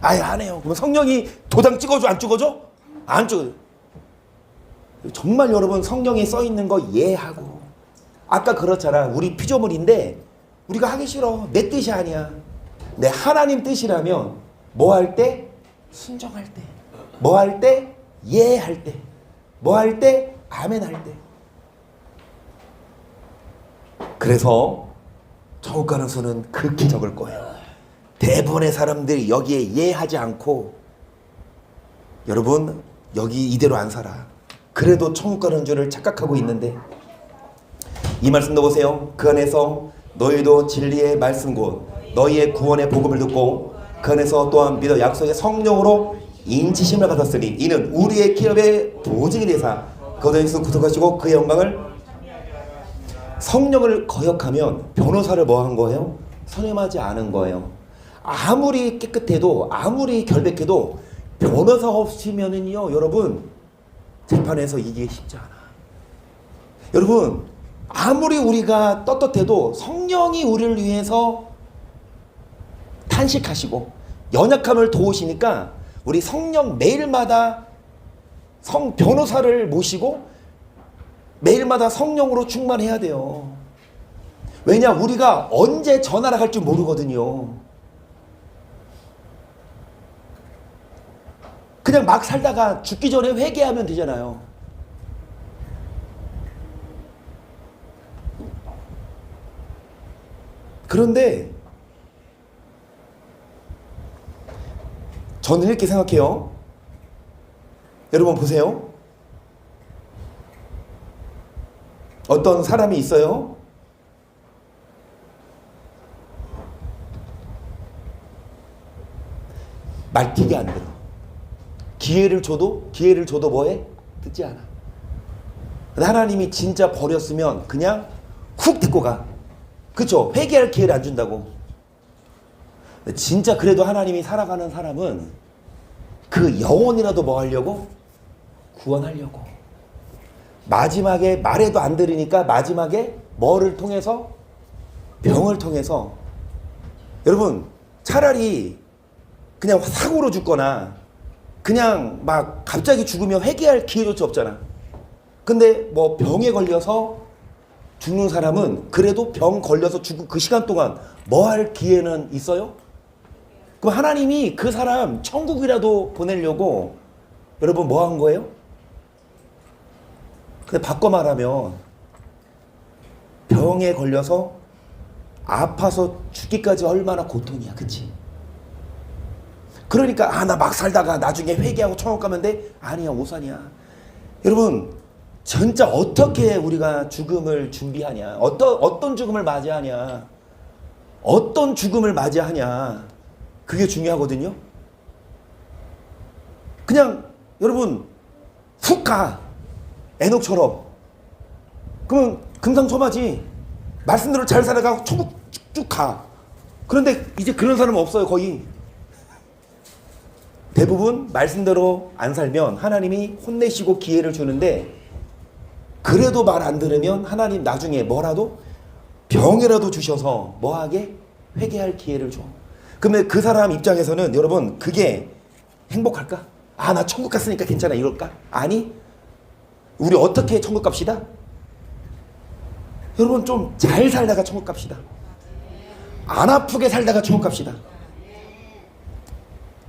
아예 안 해요. 그러면 성령이 도장 찍어줘? 안 찍어줘? 안 찍어줘. 정말 여러분, 성령이 써있는 거 이해하고. 아까 그렇잖아. 우리 피조물인데 우리가 하기 싫어. 내 뜻이 아니야. 내 하나님 뜻이라면 뭐 할 때? 순종할 때. 뭐 할 때? 이해할 때. 뭐 할 때? 아멘 할 때. 그래서 천국 가는 수는 극히 적을 거예요. 대부분의 사람들이 여기에 이해하지 않고 여러분 여기 이대로 안 살아. 그래도 천국 가는 줄을 착각하고 있는데 이 말씀도 보세요. 그 안에서 너희도 진리의 말씀 곧 너희의 구원의 복음을 듣고 그 안에서 또한 믿어 약속의 성령으로 인치심을 받았으니 이는 우리의 기업의 보증이 되사 거기서 구속하시고 그의 영광을. 성령을 거역하면 변호사를 뭐 한 거예요? 선임하지 않은 거예요. 아무리 깨끗해도 아무리 결백해도 변호사 없으면은요 여러분 재판에서 이기기 쉽지 않아. 여러분 아무리 우리가 떳떳해도 성령이 우리를 위해서 탄식하시고 연약함을 도우시니까 우리 성령 매일마다 변호사를 모시고 매일마다 성령으로 충만해야 돼요. 왜냐? 우리가 언제 전화를 할 줄 모르거든요. 그냥 막 살다가 죽기 전에 회개하면 되잖아요. 그런데 저는 이렇게 생각해요. 여러분 보세요. 어떤 사람이 있어요. 말티게 안 들어. 기회를 줘도 뭐해? 듣지 않아. 근데 하나님이 진짜 버렸으면 그냥 훅 듣고 가. 그쵸? 회개할 기회를 안 준다고. 근데 진짜 그래도 하나님이 살아가는 사람은 그 영혼이라도 뭐 하려고? 구원하려고. 마지막에 말해도 안 들으니까 마지막에 뭐를 통해서? 병을 통해서. 여러분 차라리 그냥 사고로 죽거나 그냥 막 갑자기 죽으면 회개할 기회조차 없잖아. 근데 뭐 병에 걸려서 죽는 사람은 그래도 병 걸려서 죽고 그 시간 동안 뭐 할 기회는 있어요? 그럼 하나님이 그 사람 천국이라도 보내려고 여러분 뭐 한 거예요? 근데 바꿔 말하면 병에 걸려서 아파서 죽기까지 얼마나 고통이야. 그치? 그러니까 나 막 살다가 나중에 회개하고 천국 가면 돼? 아니야, 오산이야. 여러분 진짜 어떻게 우리가 죽음을 준비하냐, 어떤 죽음을 맞이하냐, 어떤 죽음을 맞이하냐, 그게 중요하거든요. 그냥 여러분 훅 가, 에녹처럼. 그러면 금상첨화지. 말씀대로 잘 살아가고 천국 쭉 가. 그런데 이제 그런 사람은 없어요. 거의 대부분 말씀대로 안 살면 하나님이 혼내시고 기회를 주는데, 그래도 말 안 들으면 하나님 나중에 뭐라도 병이라도 주셔서 뭐하게? 회개할 기회를 줘. 그러면 그 사람 입장에서는 여러분 그게 행복할까? 아, 나 천국 갔으니까 괜찮아 이럴까? 아니, 우리 어떻게 천국 갑시다? 여러분 좀 잘 살다가 천국 갑시다. 안 아프게 살다가 천국 갑시다.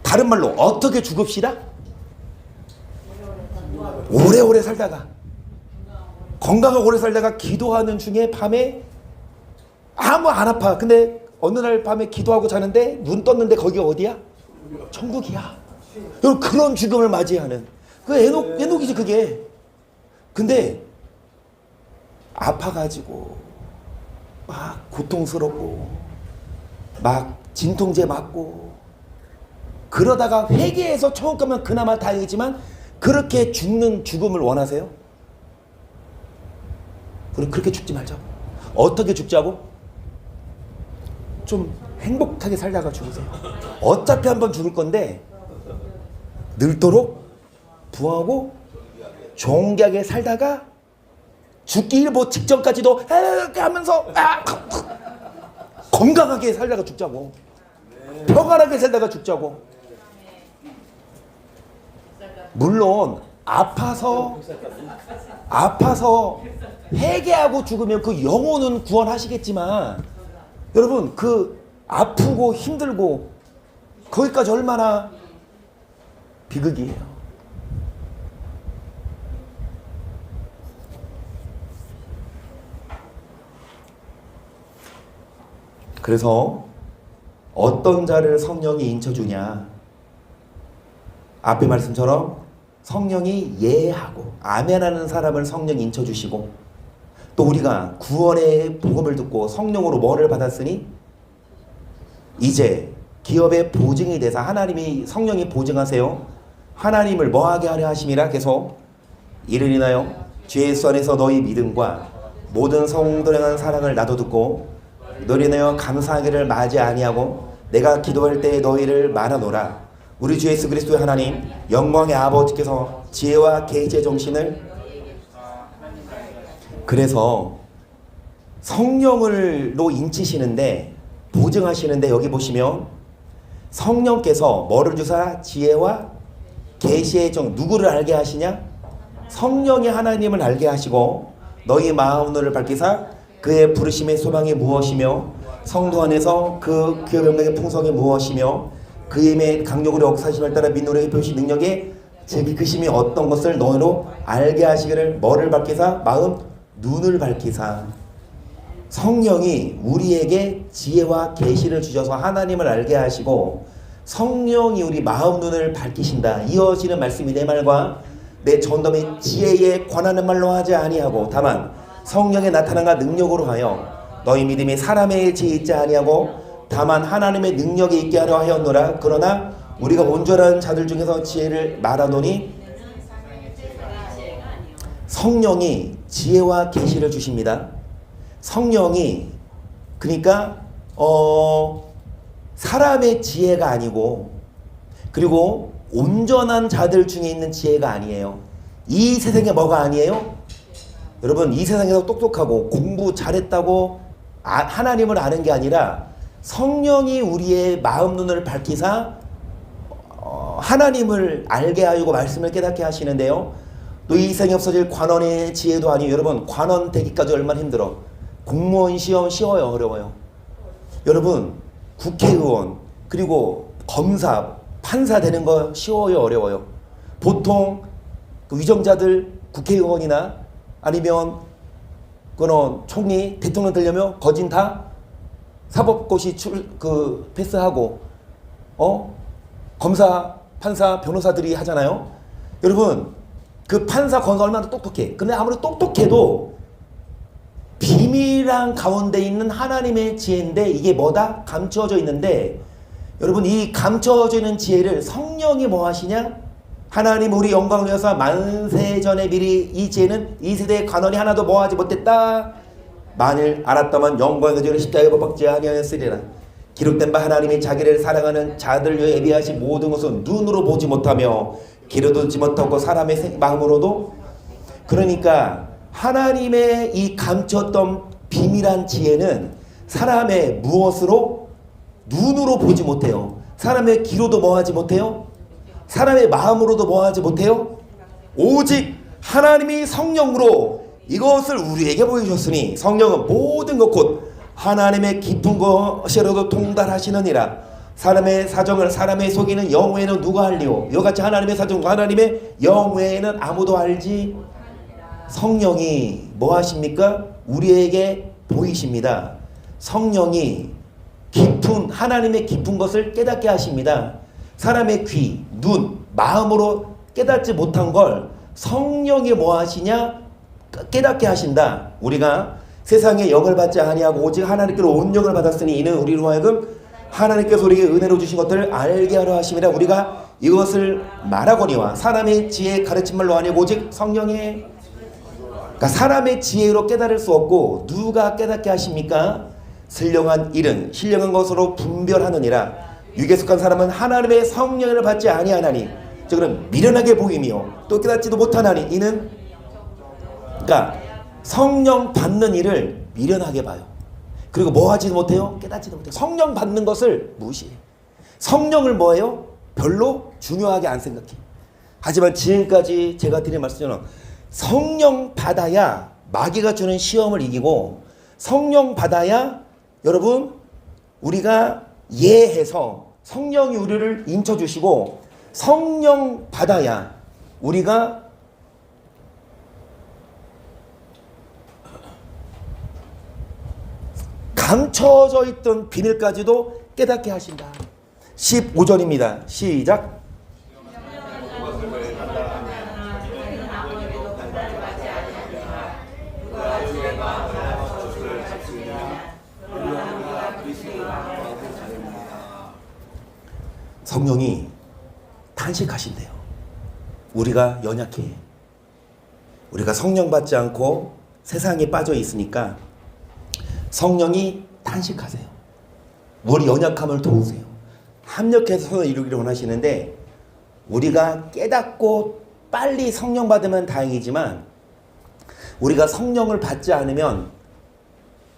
다른 말로 어떻게 죽읍시다? 오래오래 살다가, 건강하고 오래 살다가 기도하는 중에 밤에 아무 안 아파. 근데 어느 날 밤에 기도하고 자는데 눈 떴는데 거기가 어디야? 천국이야. 여러분 그런 죽음을 맞이하는 그 애녹이지 그게. 근데 아파가지고 막 고통스럽고 막 진통제 맞고 그러다가 회개해서 천국 가면 그나마 다행이지만, 그렇게 죽는 죽음을 원하세요? 우리 그렇게 죽지 말자고. 어떻게 죽자고? 좀 행복하게 살다가 죽으세요. 어차피 한번 죽을 건데 늙도록 부하고 존귀하게 살다가 죽기 일보 직전까지도 이렇게 하면서 건강하게 살다가 죽자고. 평안하게 살다가 죽자고. 물론 아파서 회개하고 죽으면 그 영혼은 구원하시겠지만, 여러분 그 아프고 힘들고 거기까지 얼마나 비극이에요. 그래서 어떤 자를 성령이 인쳐주냐, 앞의 말씀처럼 성령이 예하고 아멘하는 사람을 성령이 인쳐주시고, 또 우리가 구원의 복음을 듣고 성령으로 뭐를 받았으니 이제 기업의 보증이 돼서 하나님이 성령이 보증하세요. 하나님을 뭐하게 하려 하심이라. 계속 이를 인하여 주 예수 안에서 너희 믿음과 모든 성도를 향한 사랑을 나도 듣고 너희를 인하여 감사하기를 마지 아니하고 내가 기도할 때 너희를 말하노라. 우리 주 예수 그리스도의 하나님 영광의 아버지께서 지혜와 계시의 정신을, 그래서 성령을로 인치시는데 보증하시는데, 여기 보시면 성령께서 뭐를 주사? 지혜와 계시의 정. 누구를 알게 하시냐? 성령이 하나님을 알게 하시고 너희 마음을 밝히사 그의 부르심의 소망이 무엇이며 성도 안에서 그 기업의 영광의 풍성이 무엇이며 그 힘의 강력으로 역사심을 따라 민노래의 표시 능력의 즉 크심이 어떤 것을 너희로 알게 하시기를. 뭐를 밝히사? 마음 눈을 밝히사. 성령이 우리에게 지혜와 계시를 주셔서 하나님을 알게 하시고 성령이 우리 마음 눈을 밝히신다. 이어지는 말씀이 내 말과 내 전dom의 지혜에 관하는 말로 하지 아니하고 다만 성령의 나타남과 능력으로 하여 너희 믿음이 사람의 지혜 있지 아니하고 다만 하나님의 능력이 있게 하려 하였노라. 그러나 우리가 온전한 자들 중에서 지혜를 말하노니 성령이 지혜와 계시를 주십니다. 성령이 그러니까 사람의 지혜가 아니고, 그리고 온전한 자들 중에 있는 지혜가 아니에요. 이 세상에 뭐가 아니에요? 여러분 이 세상에서 똑똑하고 공부 잘했다고 하나님을 아는 게 아니라 성령이 우리의 마음 눈을 밝히사 하나님을 알게 하고 말씀을 깨닫게 하시는데요. 또 이 세상에 없어질 관원의 지혜도 아니에요. 여러분 관원 되기까지 얼마나 힘들어. 공무원 시험 쉬워요, 어려워요? 여러분 국회의원 그리고 검사 판사 되는 거 쉬워요, 어려워요? 보통 그 위정자들 국회의원이나 아니면 그런 총리 대통령 되려면 거진 다 사법고시 패스하고 검사 판사 변호사들이 하잖아요. 여러분 그 판사 검사 얼마나 똑똑해. 근데 아무리 똑똑해도 비밀한 가운데 있는 하나님의 지혜인데 이게 뭐다? 감추어져 있는데, 여러분 이 감추어져 있는 지혜를 성령이 뭐 하시냐? 하나님 우리 영광을 위해서 만세전에 미리 이 지혜는 이 세대의 관원이 하나도 뭐 하지 못했다. 만일 알았다면 영광의 그저를 십자가에 못 박지 아니하였으리라. 기록된 바 하나님이 자기를 사랑하는 자들 위해 예비하신 모든 것은 눈으로 보지 못하며 귀로 듣지 못하고 사람의 마음으로도. 그러니까 하나님의 이 감췄던 비밀한 지혜는 사람의 무엇으로? 눈으로 보지 못해요. 사람의 귀로도 뭐 하지 못해요? 사람의 마음으로도 뭐하지 못해요? 오직 하나님이 성령으로 이것을 우리에게 보여주셨으니 성령은 모든 것 곧 하나님의 깊은 것이라도 통달하시느니라. 사람의 사정을 사람의 속이는 영 외에는 누가 알리오? 이같이 하나님의 사정과 하나님의 영 외에는 아무도 알지. 성령이 뭐 하십니까? 우리에게 보이십니다. 성령이 깊은 하나님의 깊은 것을 깨닫게 하십니다. 사람의 귀, 눈, 마음으로 깨닫지 못한 걸 성령이 뭐 하시냐? 깨닫게 하신다. 우리가 세상에 영을 받지 아니하고 오직 하나님께로 온 영을 받았으니 이는 우리로 하여금 하나님께서 우리에게 은혜로 주신 것들을 알게 하려 하심이라. 우리가 이것을 말하거니와 사람의 지혜 가르친 말로 아니고 오직 성령의, 그러니까 사람의 지혜로 깨달을 수 없고 누가 깨닫게 하십니까? 신령한 일은 신령한 것으로 분별하느니라. 육에 속한 사람은 하나님의 성령을 받지 아니하나니 즉 그럼 미련하게 보이며 또 깨닫지도 못하나니 이는, 그러니까 성령 받는 일을 미련하게 봐요. 그리고 뭐 하지도 못해요? 깨닫지도 못해요. 성령 받는 것을 무시해. 성령을 뭐해요? 별로 중요하게 안 생각해. 하지만 지금까지 제가 드린 말씀처럼 성령 받아야 마귀가 주는 시험을 이기고, 성령 받아야 여러분 우리가 예해서 성령이 우리를 인쳐주시고, 성령 받아야 우리가 감춰져 있던 비밀까지도 깨닫게 하신다. 15절입니다. 시작. 성령이 탄식하신대요. 우리가 연약해. 우리가 성령 받지 않고 세상에 빠져 있으니까 성령이 탄식하세요. 우리 연약함을 도우세요. 합력해서 선을 이루기를 원하시는데, 우리가 깨닫고 빨리 성령 받으면 다행이지만 우리가 성령을 받지 않으면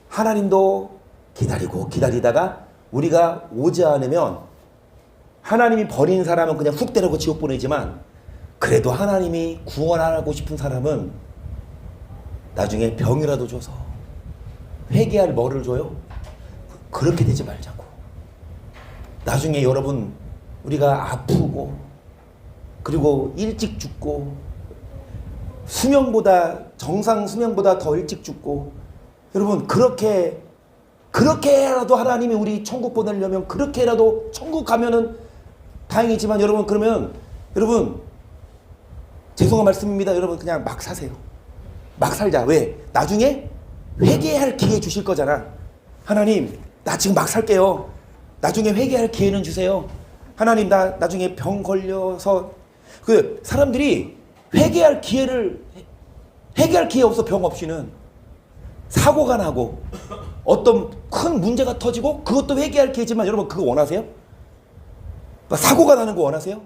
하나님도 기다리고 기다리다가 우리가 오지 않으면 하나님이 버린 사람은 그냥 훅 때리고 지옥 보내지만, 그래도 하나님이 구원하고 싶은 사람은 나중에 병이라도 줘서 회개할 뭐를 줘요? 그렇게 되지 말자고. 나중에 여러분 우리가 아프고 그리고 일찍 죽고 수명보다 정상 수명보다 더 일찍 죽고, 여러분 그렇게라도 하나님이 우리 천국 보내려면 그렇게라도 천국 가면은 다행이지만, 여러분 그러면 여러분 죄송한 말씀입니다. 여러분 그냥 막 사세요. 막 살자. 왜? 나중에 회개할 기회 주실 거잖아. 하나님 나 지금 막 살게요. 나중에 회개할 기회는 주세요. 하나님 나 나중에 병 걸려서, 그 사람들이 회개할 기회 없어. 병 없이는 사고가 나고 어떤 큰 문제가 터지고 그것도 회개할 기회지만, 여러분 그거 원하세요? 사고가 나는 거 원하세요?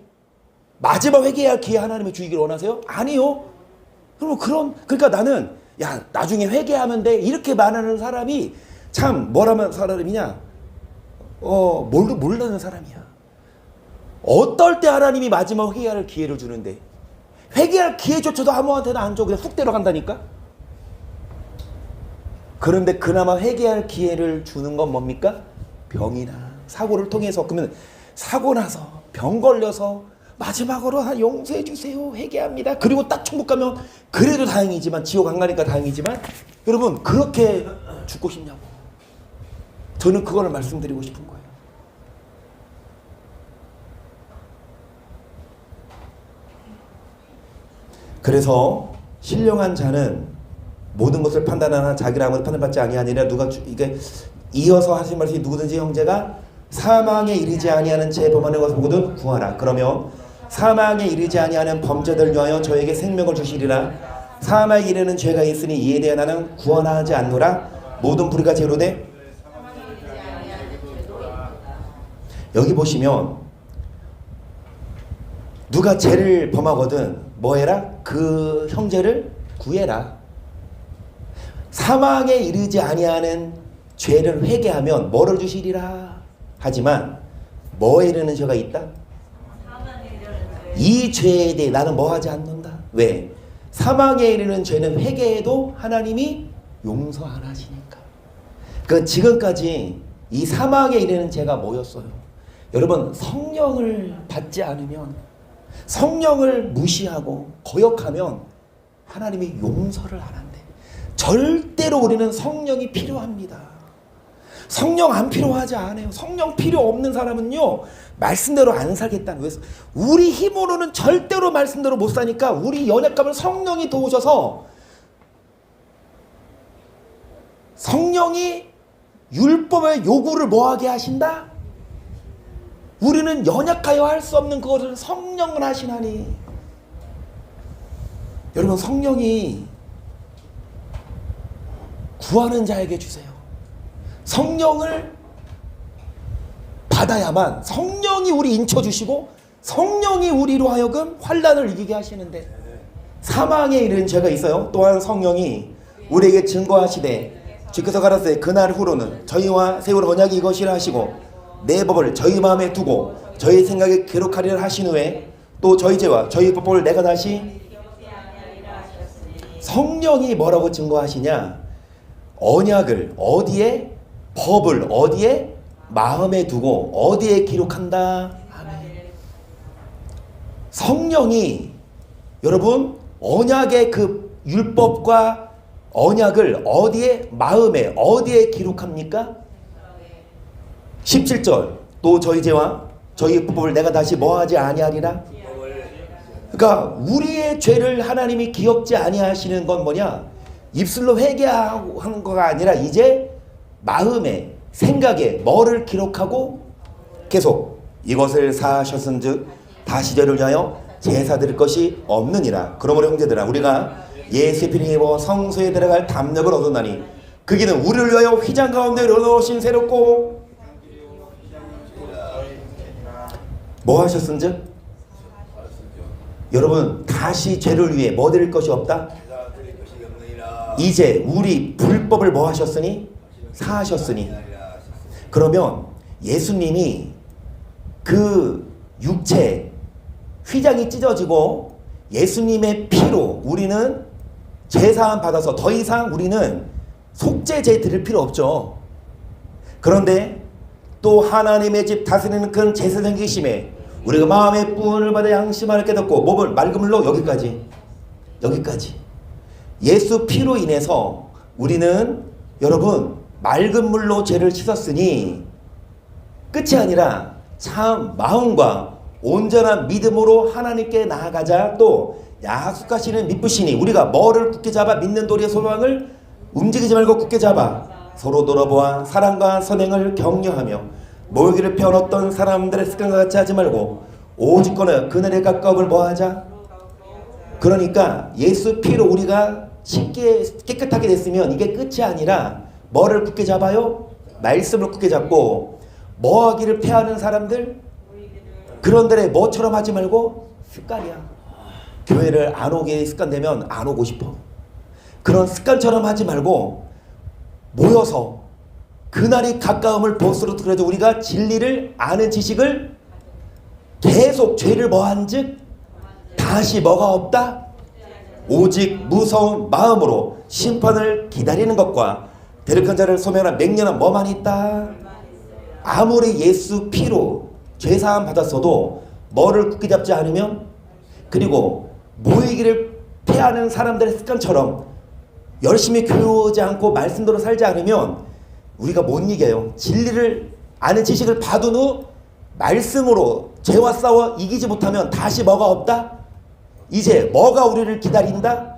마지막 회개할 기회 하나님이 주기를 원하세요? 아니요. 그러니까 나는 야 나중에 회개하면 돼 이렇게 말하는 사람이 참 뭐라는 사람이냐? 모르는 사람이야. 어떨 때 하나님이 마지막 회개할 기회를 주는데, 회개할 기회조차도 아무한테나 안 줘. 그냥 훅 데려간다니까. 그런데 그나마 회개할 기회를 주는 건 뭡니까? 병이나 사고를 통해서. 그러면 사고 나서 병 걸려서 마지막으로 용서해 주세요. 회개합니다. 그리고 딱 천국 가면 그래도 다행이지만, 지옥 안 가니까 다행이지만, 여러분 그렇게 죽고 싶냐고. 저는 그거를 말씀드리고 싶은 거예요. 그래서 신령한 자는 모든 것을 판단하나 자기를 아무도 판단받지 아니하니라. 이게 이어서 하신 말씀이 누구든지 형제가 사망에 이르지 아니하는 죄 범하는 것을 보거든 구하라. 그러면 사망에 이르지 아니하는 범죄들 위하여 저에게 생명을 주시리라. 사망에 이르는 죄가 있으니 이에 대해 나는 구원하지 않노라. 모든 불의가 죄로 돼. 여기 보시면 누가 죄를 범하거든 뭐 해라? 그 형제를 구해라. 사망에 이르지 아니하는 죄를 회개하면 뭐를 주시리라. 하지만 뭐에 이르는 죄가 있다? 이 죄에 대해 나는 뭐 하지 않는다. 왜? 사망에 이르는 죄는 회개해도 하나님이 용서 안 하시니까. 그 지금까지 이 사망에 이르는 죄가 뭐였어요? 여러분, 성령을 받지 않으면, 성령을 무시하고 거역하면 하나님이 용서를 안 한대. 절대로 우리는 성령이 필요합니다. 성령 안 필요하지 않아요. 성령 필요 없는 사람은요, 말씀대로 안 살겠다는 거예요. 우리 힘으로는 절대로 말씀대로 못 사니까 우리 연약감을 성령이 도우셔서, 성령이 율법의 요구를 뭐하게 하신다? 우리는 연약하여 할 수 없는 그것을 성령을 하시나니. 여러분, 성령이 구하는 자에게 주세요. 성령을 받아야만 성령이 우리 인쳐주시고 성령이 우리로 하여금 환난을 이기게 하시는데, 사망에 이르는 죄가 있어요. 또한 성령이 우리에게 증거하시되 주께서 가라사대 그날 후로는 저희와 세울 언약이 이것이라 하시고 내 법을 저희 마음에 두고 저희 생각에 기록하리라 하신 후에 또 저희 죄와 저희 법을 내가 다시. 성령이 뭐라고 증거하시냐? 언약을 어디에, 법을 어디에, 마음에 두고 어디에 기록한다. 아멘. 성령이 여러분 언약의 그 율법과 언약을 어디에, 마음에 어디에 기록합니까? 17절 또 저희 죄와 저희 법을 내가 다시 뭐하지 아니하리라. 그러니까 우리의 죄를 하나님이 기억지 아니하시는 건 뭐냐? 입술로 회개하는 거가 아니라 이제 마음에, 생각에 뭐를 기록하고 계속 이것을 사하셨은즉 다시 저를 위하여 제사 드릴 것이 없느니라. 그러므로 형제들아, 우리가 예수의 피를 입어 성소에 들어갈 담력을 얻었나니 그기는 우리를 위하여 휘장 가운데 넣으신 새롭고 뭐 하셨은즉? 여러분, 다시 죄를 위해 뭐 드릴 것이 없다? 이제 우리 불법을 뭐 하셨으니? 사하셨으니. 그러면 예수님이 그 육체 휘장이 찢어지고 예수님의 피로 우리는 제사함 받아서 더 이상 우리는 속죄제 드릴 필요 없죠. 그런데 또 하나님의 집 다스리는 큰 제사장 계심에 우리가 마음의 뿌을 받아 양심을 깨닫고 몸을 맑은 물로 여기까지 예수 피로 인해서 우리는 여러분 맑은 물로 죄를 씻었으니 끝이 아니라 참 마음과 온전한 믿음으로 하나님께 나아가자. 또 약속하시는 믿으시니 우리가 뭐를 굳게 잡아? 믿는 도리의 소망을 움직이지 말고 굳게 잡아 서로 돌아보아 사랑과 선행을 격려하며 모이기를 펴온 어떤 사람들의 습관과 같이 하지 말고 오직 꺼내 그늘에 가까움을 뭐하자. 그러니까 예수 피로 우리가 쉽게 깨끗하게 됐으면 이게 끝이 아니라 뭐를 굳게 잡아요? 말씀을 굳게 잡고 뭐하기를 패하는 사람들, 그런들의 뭐처럼 하지 말고 습관이야. 교회를 안 오게 습관되면 안 오고 싶어. 그런 습관처럼 하지 말고 모여서 그날이 가까움을 볼수록 그래도 우리가 진리를 아는 지식을 계속 죄를 뭐한즉 다시 뭐가 없다? 오직 무서운 마음으로 심판을 기다리는 것과 대륙한 자를 소멸한 맹렬한 뭐만 있다? 아무리 예수 피로 죄사함 받았어도 뭐를 굳게 잡지 않으면, 그리고 모이기를 패하는 사람들의 습관처럼 열심히 교회 오지 않고 말씀대로 살지 않으면 우리가 못 이겨요. 진리를 아는 지식을 받은 후 말씀으로 죄와 싸워 이기지 못하면 다시 뭐가 없다? 이제 뭐가 우리를 기다린다?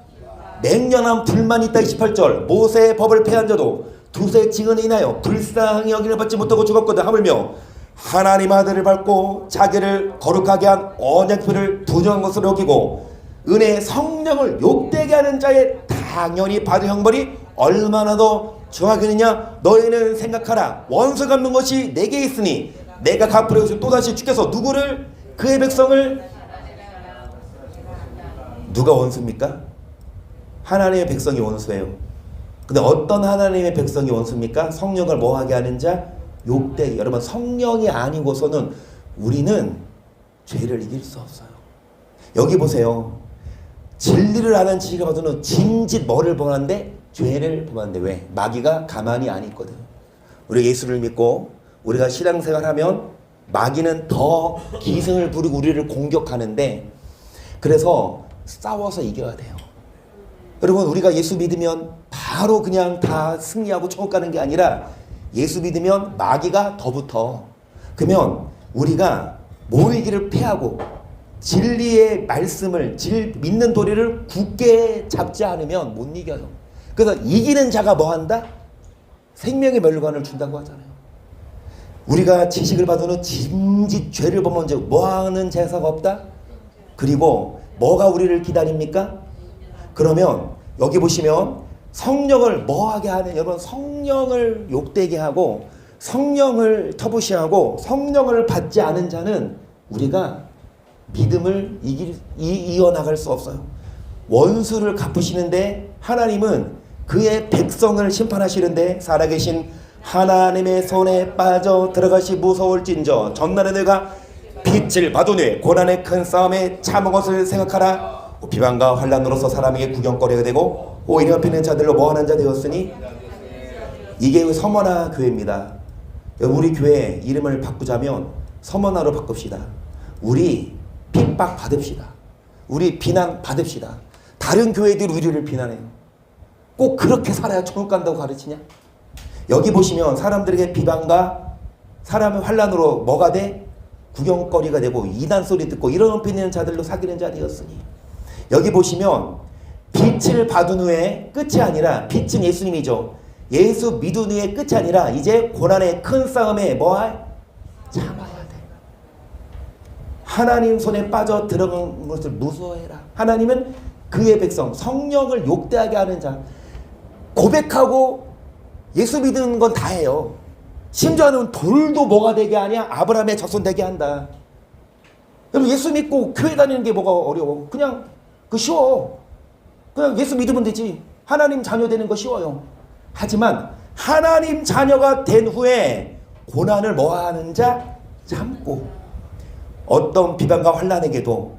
맹렬한 불만이 있다. 28절 모세의 법을 패한 자도 두세 증언에 인하여 불쌍히 여김을 받지 못하고 죽었거든. 하물며 하나님 아들을 밟고 자기를 거룩하게 한 언약표를 부정한 것으로 여기고 은혜의 성령을 욕되게 하는 자의 당연히 받은 형벌이 얼마나 더 중하겠느냐. 너희는 생각하라. 원수 갚는 것이 내게 있으니 내가 갚으려 해서 또다시 주께서 누구를, 그의 백성을, 누가 원수입니까? 하나님의 백성이 원수예요. 근데 어떤 하나님의 백성이 원수입니까? 성령을 뭐하게 하는 자? 욕되게. 여러분, 성령이 아니고서는 우리는 죄를 이길 수 없어요. 여기 보세요. 진리를 하는 지식을 받으면 짐짓 뭐를 범하는데? 죄를 범하는데. 왜? 마귀가 가만히 안 있거든. 우리가 예수를 믿고 우리가 신앙생활하면 마귀는 더 기승을 부리고 우리를 공격하는데, 그래서 싸워서 이겨야 돼요. 여러분, 우리가 예수 믿으면 바로 그냥 다 승리하고 천국 가는 게 아니라 예수 믿으면 마귀가 더 붙어. 그러면 우리가 모이기를 패하고 진리의 말씀을 믿는 도리를 굳게 잡지 않으면 못 이겨요. 그래서 이기는 자가 뭐 한다? 생명의 멸관을 준다고 하잖아요. 우리가 지식을 받으면 짐짓 죄를 범한 즉 뭐하는 제사가 없다? 그리고 뭐가 우리를 기다립니까? 그러면 여기 보시면 성령을 뭐하게 하는, 여러분, 성령을 욕되게 하고 성령을 터부시하고 성령을 받지 않은 자는 우리가 믿음을 이어나갈 수 없어요. 원수를 갚으시는데 하나님은 그의 백성을 심판하시는데 살아계신 하나님의 손에 빠져 들어가시 무서울진저 전날에 내가 빛을 받으니 고난의 큰 싸움에 참은 것을 생각하라. 비방과 환난으로서 사람에게 구경거리가 되고 오히려 피는 자들로 뭐하는 자 되었으니, 이게 서머나 교회입니다. 우리 교회 이름을 바꾸자면 서머나로 바꿉시다. 우리 핍박 받읍시다. 우리 비난 받읍시다. 다른 교회들이 우리를 비난해요. 꼭 그렇게 살아야 천국 간다고 가르치냐? 여기 보시면 사람들에게 비방과 사람의 환난으로 뭐가 돼? 구경거리가 되고 이단 소리 듣고 이런 피는 자들로 사귀는 자 되었으니, 여기 보시면 빛을 받은 후에 끝이 아니라, 빛은 예수님이죠. 예수 믿은 후에 끝이 아니라 이제 고난의 큰 싸움에 뭐할? 참아야 돼. 하나님 손에 빠져 들어간 것을 무서워해라. 하나님은 그의 백성, 성령을 욕되하게 하는 자, 고백하고 예수 믿는 건 다 해요. 심지어는 돌도 뭐가 되게 하냐? 아브라함의 자손 되게 한다. 여러분, 예수 믿고 교회 다니는 게 뭐가 어려워? 그냥 그 쉬워. 그냥 예수 믿으면 되지. 하나님 자녀 되는 거 쉬워요. 하지만 하나님 자녀가 된 후에 고난을 뭐하는 자? 참고. 어떤 비방과 환난에게도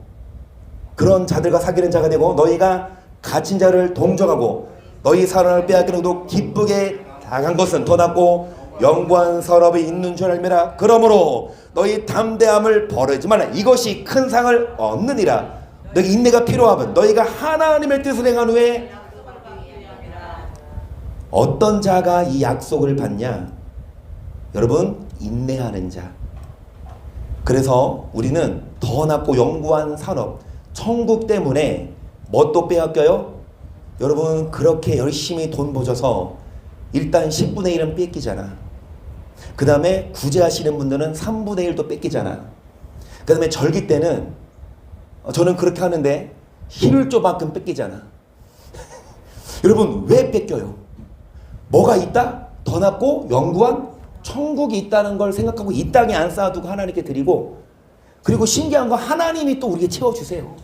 그런 자들과 사귀는 자가 되고, 너희가 갇힌 자를 동정하고 너희 사랑을 빼앗기는도 기쁘게 당한 것은 더 낫고 영광 서럽이 있는 줄 알미라. 그러므로 너희 담대함을 버리지 말라. 이것이 큰 상을 얻느니라. 너희 인내가 필요하면 너희가 하나님의 뜻을 행한 후에, 어떤 자가 이 약속을 받냐? 여러분, 인내하는 자. 그래서 우리는 더 낫고 영구한 산업, 천국 때문에 뭐 또 빼앗겨요? 여러분, 그렇게 열심히 돈 보셔서 일단 10분의 1은 뺏기잖아. 그 다음에 구제하시는 분들은 3분의 1도 뺏기잖아. 그 다음에 절기 때는 저는 그렇게 하는데 11조만큼 뺏기잖아. 여러분, 왜 뺏겨요? 뭐가 있다? 더 낫고 영구한 천국이 있다는 걸 생각하고 이 땅에 안 쌓아두고 하나님께 드리고, 그리고 신기한 거 하나님이 또 우리에게 채워주세요.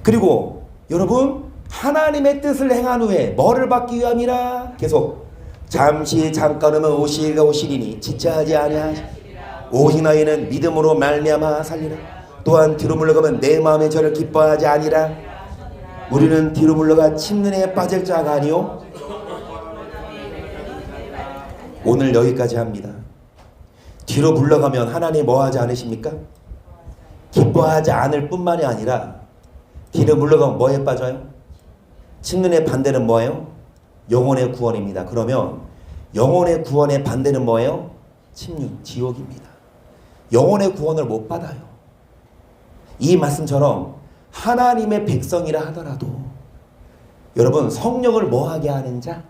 그리고 여러분, 하나님의 뜻을 행한 후에 뭐를 받기 위함이라? 계속 잠시 잠깐이면 오시리가 오시리니 지체하지 아니하시리라. 오직 너희는 믿음으로 말미암아 살리라. 또한 뒤로 물러가면 내 마음에 저를 기뻐하지 아니라. 우리는 뒤로 물러가 침륜에 빠질 자가 아니요. 오늘 여기까지 합니다. 뒤로 물러가면 하나님 뭐 하지 않으십니까? 기뻐하지 않을 뿐만이 아니라 뒤로 물러가면 뭐에 빠져요? 침륜의 반대는 뭐예요? 영혼의 구원입니다. 그러면 영혼의 구원의 반대는 뭐예요? 침륜, 지옥입니다. 영혼의 구원을 못 받아요. 이 말씀처럼 하나님의 백성이라 하더라도 여러분, 성령을 뭐하게 하는 자?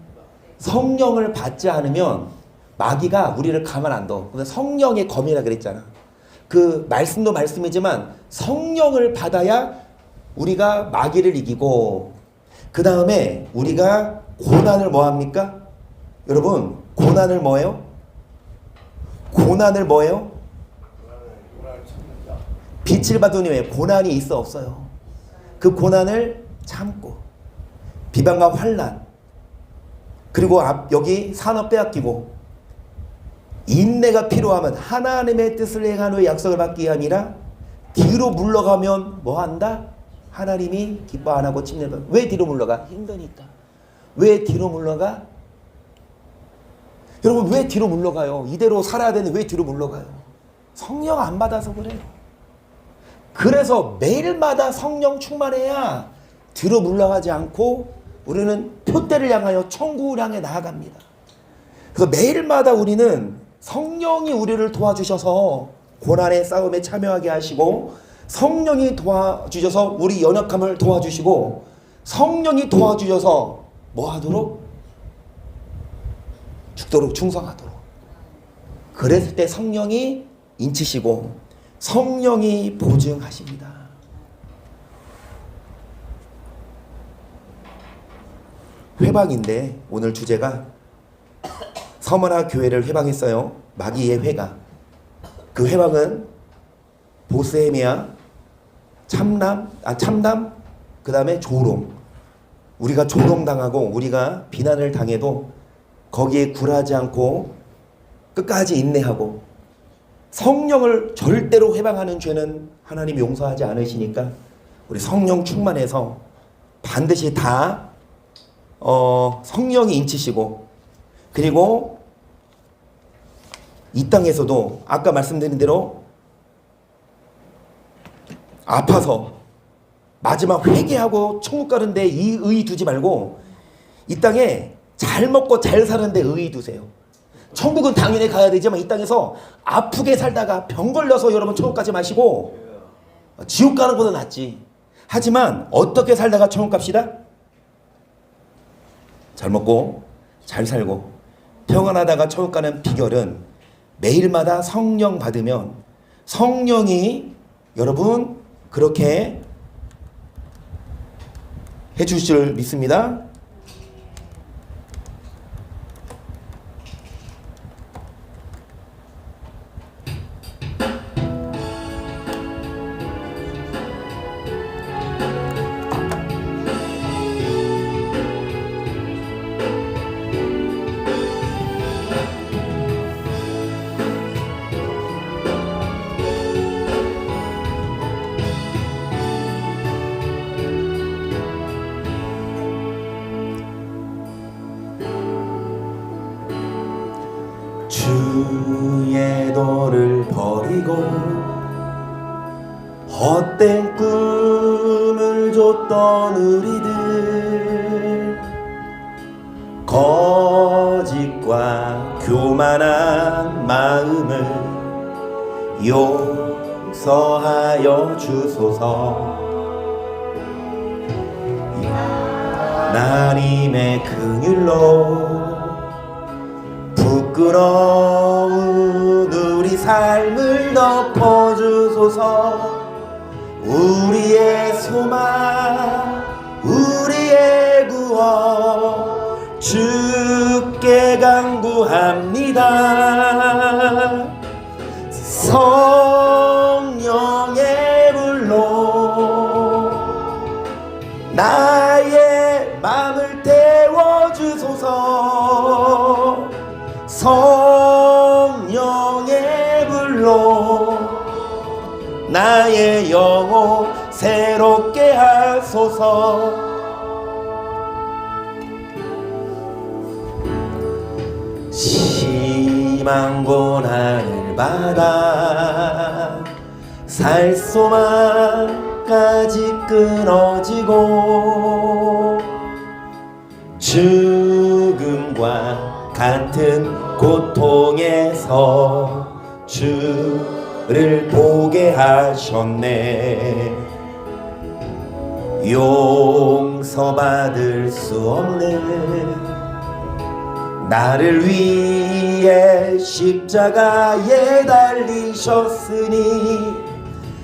성령을 받지 않으면 마귀가 우리를 가만 안 둬. 성령의 검이라 그랬잖아. 그 말씀도 말씀이지만 성령을 받아야 우리가 마귀를 이기고, 그 다음에 우리가 고난을 뭐합니까? 여러분, 고난을 뭐예요? 고난을 뭐예요? 빛을 받은 후에 고난이 있어 없어요? 그 고난을 참고, 비방과 환난, 그리고 여기 산업 빼앗기고, 인내가 필요하면 하나님의 뜻을 행한 후에 약속을 받기 아니라 뒤로 물러가면 뭐 한다? 하나님이 기뻐 안 하고 침례받아. 왜 뒤로 물러가? 힘드니까. 왜 뒤로 물러가? 여러분 왜 뒤로 물러가요? 이대로 살아야 되는데 왜 뒤로 물러가요? 성령 안 받아서 그래요. 그래서 매일마다 성령 충만해야 뒤로 물러가지 않고 우리는 표대를 향하여 천국을 향해 나아갑니다. 그래서 매일마다 우리는 성령이 우리를 도와주셔서 고난의 싸움에 참여하게 하시고, 성령이 도와주셔서 우리 연약함을 도와주시고, 성령이 도와주셔서 뭐 하도록? 죽도록 충성하도록. 그랬을 때 성령이 인치시고 성령이 보증하십니다. 회방인데 오늘 주제가 서머나 교회를 회방했어요. 마귀의 회가. 그 회방은 보스헤미아, 참남, 그 다음에 조롱. 우리가 조롱당하고 우리가 비난을 당해도 거기에 굴하지 않고 끝까지 인내하고, 성령을 절대로 회방하는 죄는 하나님이 용서하지 않으시니까 우리 성령 충만해서 반드시 다 성령이 인치시고, 그리고 이 땅에서도 아까 말씀드린 대로 아파서 마지막 회개하고 천국 가는데 이 의 두지 말고 이 땅에 잘 먹고 잘 사는데 의 두세요. 천국은 당연히 가야 되지만 이 땅에서 아프게 살다가 병 걸려서 여러분 천국 가지 마시고 지옥 가는 것보다 낫지. 하지만 어떻게 살다가 천국 갑시다? 잘 먹고 잘 살고 평안하다가 천국 가는 비결은 매일마다 성령 받으면 성령이 여러분 그렇게 해주실 줄 믿습니다. 주의 도를 버리고 헛된 꿈을 줬던 우리들, 거짓과 교만한 마음을 용서하여 주소서. 하나님의 긍휼로 부끄러운 우리 삶을 덮어주소서. 우리의 소망, 우리의 구원 주께 간구합니다. 성령의 불로 나의 마음을 태워주소서. 성령의 불로 나의 영혼 새롭게 하소서. 심한 고난을 받아 살 소망까지 끊어지고 죽음과 같은 고통에서 주를 보게 하셨네. 용서받을 수 없는 나를 위해 십자가에 달리셨으니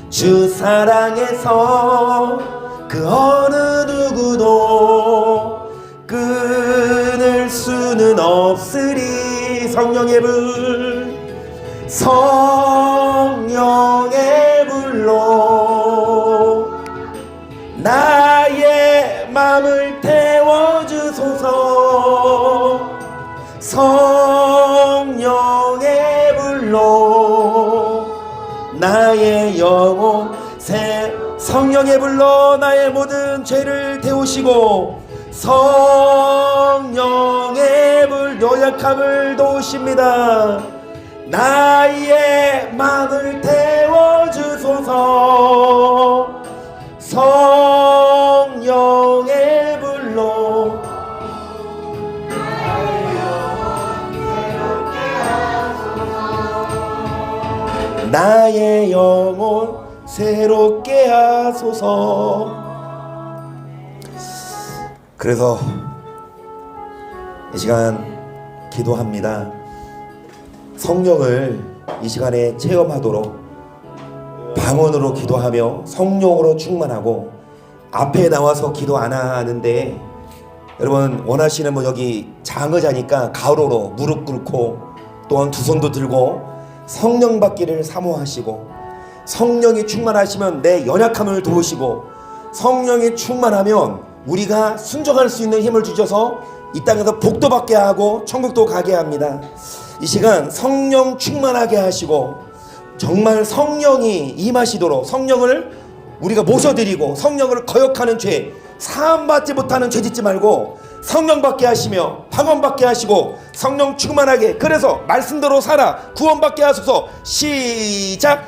주 사랑에서 그 어느 누구도 끊을 수는 없으리. 성령의 불, 성령의 불로 나의 마음을 태워주소서. 성령의 불로 나의 영혼 성령의 불로 나의 모든 죄를 태우시고 성령의 불 연약함을 도우십니다. 나의 마음을 태워주소서. 성령의 불로 나의 영혼 새롭게 하소서. 그래서 이 시간 기도합니다. 성령을 이 시간에 체험하도록 방언으로 기도하며 성령으로 충만하고, 앞에 나와서 기도 안 하는데 여러분 원하시는 분 여기 장의자니까 가로로 무릎 꿇고 또한 두 손도 들고 성령 받기를 사모하시고, 성령이 충만하시면 내 연약함을 도우시고, 성령이 충만하면 우리가 순종할 수 있는 힘을 주셔서 이 땅에서 복도 받게 하고 천국도 가게 합니다. 이 시간 성령 충만하게 하시고 정말 성령이 임하시도록, 성령을 우리가 모셔드리고 성령을 거역하는 죄, 사함받지 못하는 죄 짓지 말고 성령 받게 하시며 방언 받게 하시고 성령 충만하게, 그래서 말씀대로 살아 구원 받게 하소서. 시작.